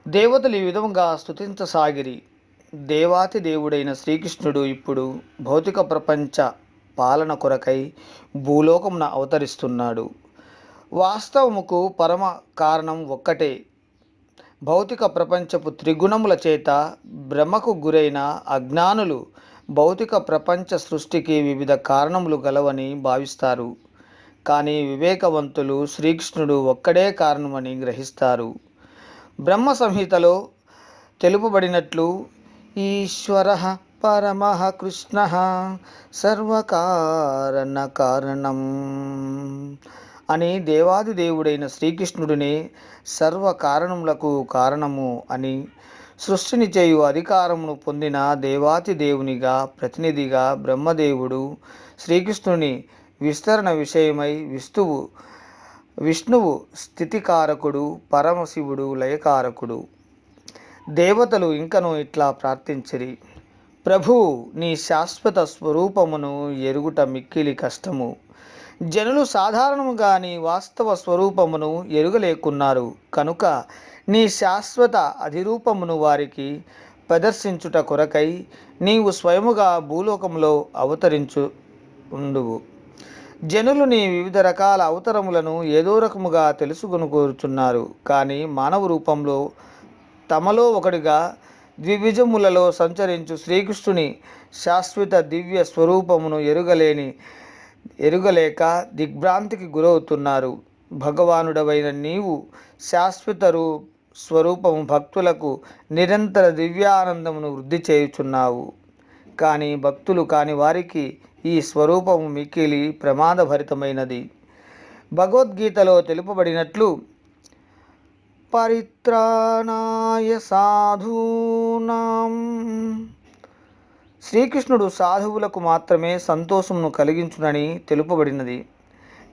దేవతలు ఈ విధంగా స్తుతించసాగిరి. దేవాతి దేవుడైన శ్రీకృష్ణుడు ఇప్పుడు భౌతిక ప్రపంచ పాలన కొరకై భూలోకమున అవతరిస్తున్నాడు. వాస్తవముకు పరమ కారణం ఒక్కటే. భౌతిక ప్రపంచపు త్రిగుణముల చేత భ్రమకు గురైన అజ్ఞానులు భౌతిక ప్రపంచ సృష్టికి వివిధ కారణములు గలవని భావిస్తారు. కానీ వివేకవంతులు శ్రీకృష్ణుడు ఒక్కడే కారణమని గ్రహిస్తారు. బ్రహ్మ సంహితలో తెలుపబడినట్లు ఈశ్వరః పరమః కృష్ణః సర్వకారణ కారణం అని దేవాది దేవుడైన శ్రీకృష్ణుడిని సర్వకారణములకు కారణము అని, సృష్టిని చేయు అధికారమును పొందిన దేవాతి దేవునిగా ప్రతినిధిగా బ్రహ్మదేవుడు శ్రీకృష్ణుని విస్తరణ విషయమై విష్ణువు స్థితికారకుడు, పరమశివుడు లయకారకుడు. దేవతలు ఇంకను ఇట్లా ప్రార్థించిరి: ప్రభు, నీ శాశ్వత స్వరూపమును ఎరుగుట మిక్కిలి కష్టము. జనులు సాధారణముగా నీ వాస్తవ స్వరూపమును ఎరుగలేకున్నారు. కనుక నీ శాశ్వత అధిరూపమును వారికి ప్రదర్శించుట కొరకై నీవు స్వయముగా భూలోకంలో ఉండువు. జనులు నీ వివిధ రకాల అవతారములను ఏదో రకముగా తెలుసుకొని కోరుచున్నారు. కానీ మానవ రూపంలో తమలో ఒకటిగా ద్విభుజములలో సంచరించు శ్రీకృష్ణుని శాశ్వత దివ్య స్వరూపమును ఎరుగలేక దిగ్భ్రాంతికి గురవుతున్నారు. భగవానుడవైన నీవు శాశ్వత స్వరూపము భక్తులకు నిరంతర దివ్యానందమును వృద్ధి చేయుచున్నావు. కానీ భక్తులు కాని వారికి ఈ స్వరూపము మిక్కిలి ప్రమాదభరితమైనది. భగవద్గీతలో తెలుపబడినట్లు పరిత్రాణాయ సాధూనాం, శ్రీకృష్ణుడు సాధువులకు మాత్రమే సంతోషమును కలిగించునని తెలుపబడినది.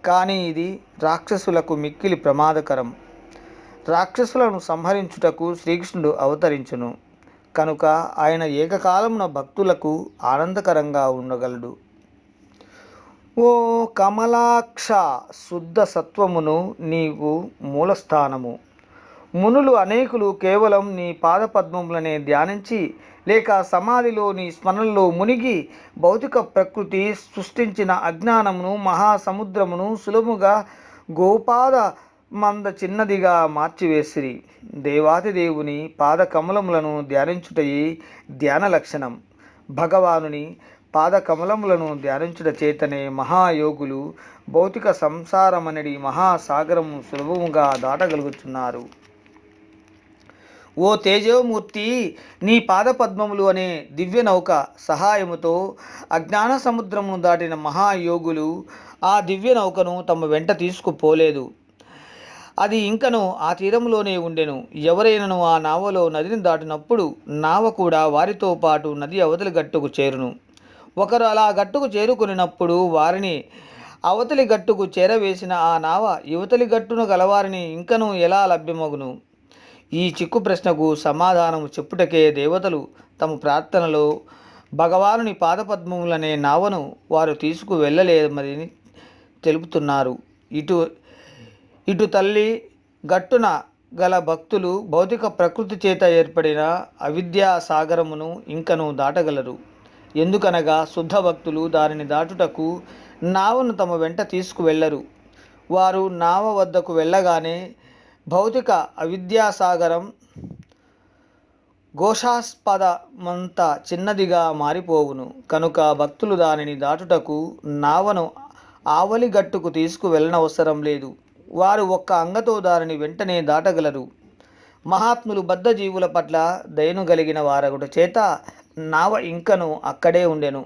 కానీ ఇది రాక్షసులకు మిక్కిలి ప్రమాదకరం. రాక్షసులను సంహరించుటకు శ్రీకృష్ణుడు అవతరించును. కనుక ఆయన ఏకకాలమున భక్తులకు ఆనందకరంగా ఉండగలడు. ఓ కమలాక్ష, శుద్ధ సత్వమును నీవు మూలస్థానము. మునులు అనేకులు కేవలం నీ పాదపద్మములనే ధ్యానించి లేక సమాధిలో నీ స్మరణలో మునిగి భౌతిక ప్రకృతి సృష్టించిన అజ్ఞానమును మహాసముద్రమును సులభముగా గోపాద మంద చిన్నదిగా మార్చివేసిరి. దేవాది దేవుని పాదకమలములను ధ్యానించుటయి ధ్యాన లక్షణం. భగవానుని పాదకమలములను ధ్యానించుట చేతనే మహాయోగులు భౌతిక సంసారమనడి మహాసాగరము సులభముగా దాటగలుగుతున్నారు. ఓ తేజోమూర్తి, నీ పాదపద్మములు అనే దివ్య నౌక సహాయముతో అజ్ఞాన సముద్రమును దాటిన మహాయోగులు ఆ దివ్య నౌకను తమ వెంట తీసుకుపోలేదు. అది ఇంకను ఆ తీరంలోనే ఉండెను. ఎవరైనను ఆ నావలో నదిని దాటినప్పుడు నావ కూడా వారితో పాటు నది అవతలి గట్టుకు చేరును. ఒకరు అలా గట్టుకు చేరుకునినప్పుడు వారిని అవతలి గట్టుకు చేరవేసిన ఆ నావ యువతలి గట్టున గలవారిని ఇంకను ఎలా లభ్యమగును? ఈ చిక్కు ప్రశ్నకు సమాధానము చెప్పుటకే దేవతలు తమ ప్రార్థనలో భగవానుని పాదపద్మములనే నావను వారు తీసుకు వెళ్ళలేమని తెలుపుతున్నారు. ఇటు ఇటు తల్లి గట్టున గల భక్తులు భౌతిక ప్రకృతి చేత ఏర్పడిన అవిద్యా సాగరమును ఇంకను దాటగలరు. ఎందుకనగా శుద్ధ భక్తులు దానిని దాటుటకు నావను తమ వెంట తీసుకువెళ్ళరు. వారు నావ వద్దకు వెళ్ళగానే భౌతిక అవిద్యాసాగరం ఘోషాస్పదమంత చిన్నదిగా మారిపోవును. కనుక భక్తులు దానిని దాటుటకు నావను ఆవలి గట్టుకు తీసుకువెళ్ళనవసరం లేదు. వారు ఒక్క అంగతో దానిని వెంటనే దాటగలరు. మహాత్ములు బద్ధజీవుల పట్ల దయను కలిగిన వారగుట చేత నావ ఇంకను అక్కడే ఉండెను.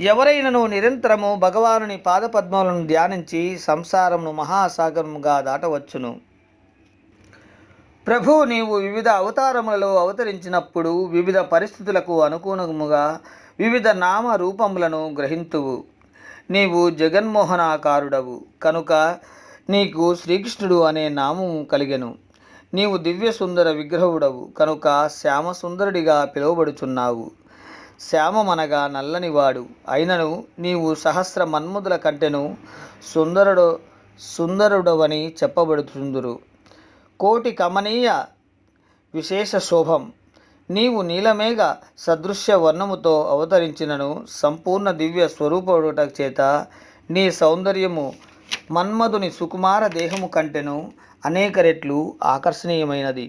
ఎవరైనను నిరంతరము భగవానుని పాదపద్మములను ధ్యానించి సంసారమును మహాసాగరముగా దాటవచ్చును. ప్రభు, నీవు వివిధ అవతారములలో అవతరించినప్పుడు వివిధ పరిస్థితులకు అనుగుణముగా వివిధ నామ రూపములను గ్రహింతువు. నీవు జగన్మోహనాకారుడవు కనుక నీకు శ్రీకృష్ణుడు అనే నామము కలిగెను. నీవు దివ్య సుందర విగ్రహుడవు కనుక శ్యామసుందరుడిగా పిలువబడుచున్నావు. శ్యామమనగా నల్లనివాడు అయినను నీవు సహస్ర మన్మధుల కంటెను సుందరుడవని చెప్పబడుతుందురు. కోటి కమనీయ విశేష శోభం. నీవు నీలమేఘ సదృశ్య వర్ణముతో అవతరించినను సంపూర్ణ దివ్య స్వరూపడుట చేత నీ సౌందర్యము మన్మధుని సుకుమార దేహము కంటెను అనేక రెట్లు ఆకర్షణీయమైనది.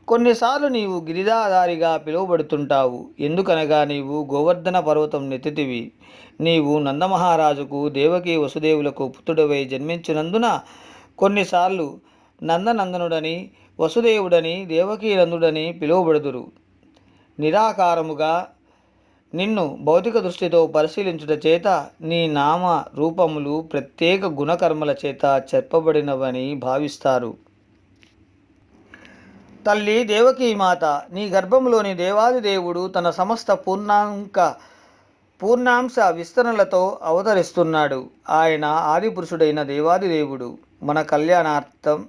కొన్నిసార్లు నీవు గిరిధాదారిగా పిలువబడుతుంటావు. ఎందుకనగా నీవు గోవర్ధన పర్వతం నెత్తితివి. నీవు నందమహారాజుకు దేవకీ వసుదేవులకు పుత్రుడవై జన్మించినందున కొన్నిసార్లు నందనందనుడని, వసుదేవుడని, దేవకీనందుడని పిలువబడుదురు. నిరాకారముగా నిన్ను భౌతిక దృష్టితో పరిశీలించుట చేత నీ నామ రూపములు ప్రత్యేక గుణకర్మల చేత చెప్పబడినవని భావిస్తారు. తల్లి దేవకీమాత, నీ గర్భములోని దేవాదిదేవుడు తన సమస్త పూర్ణాంశ విస్తరణలతో అవతరిస్తున్నాడు. ఆయన ఆదిపురుషుడైన దేవాదిదేవుడు మన కళ్యాణార్థం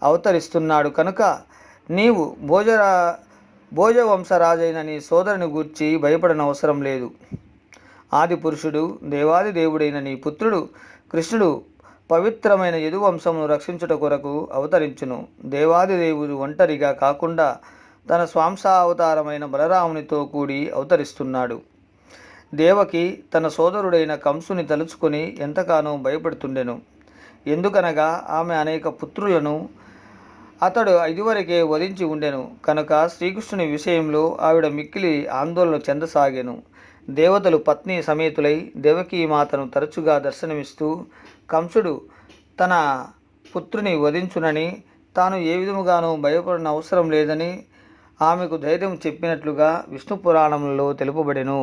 అవతరిస్తున్నాడు కనుక నీవు భోజవంశరాజైన నీ సోదరుని గూర్చి భయపడనవసరం లేదు. ఆదిపురుషుడు దేవాదిదేవుడైన నీ పుత్రుడు కృష్ణుడు పవిత్రమైన యదువంశమును రక్షించుట కొరకు అవతరించును. దేవాదిదేవుడు ఒంటరిగా కాకుండా తన స్వాంశావతారమైన బలరామునితో కూడి అవతరిస్తున్నాడు. దేవకి తన సోదరుడైన కంసుని తలుచుకొని ఎంతగానో భయపడుతుండెను. ఎందుకనగా ఆమె అనేక పుత్రులను అతడు ఇదివరకే వధించి ఉండెను కనుక శ్రీకృష్ణుని విషయంలో ఆవిడ మిక్కిలి ఆందోళన చెందసాగెను. దేవతలు పత్ని సమేతులై దేవకీమాతను తరచుగా దర్శనమిస్తూ కంసుడు తన పుత్రుని వధించునని, తాను ఏ విధముగానూ భయపడిన అవసరం లేదని ఆమెకు ధైర్యం చెప్పినట్లుగా విష్ణు పురాణంలో తెలుపబడెను.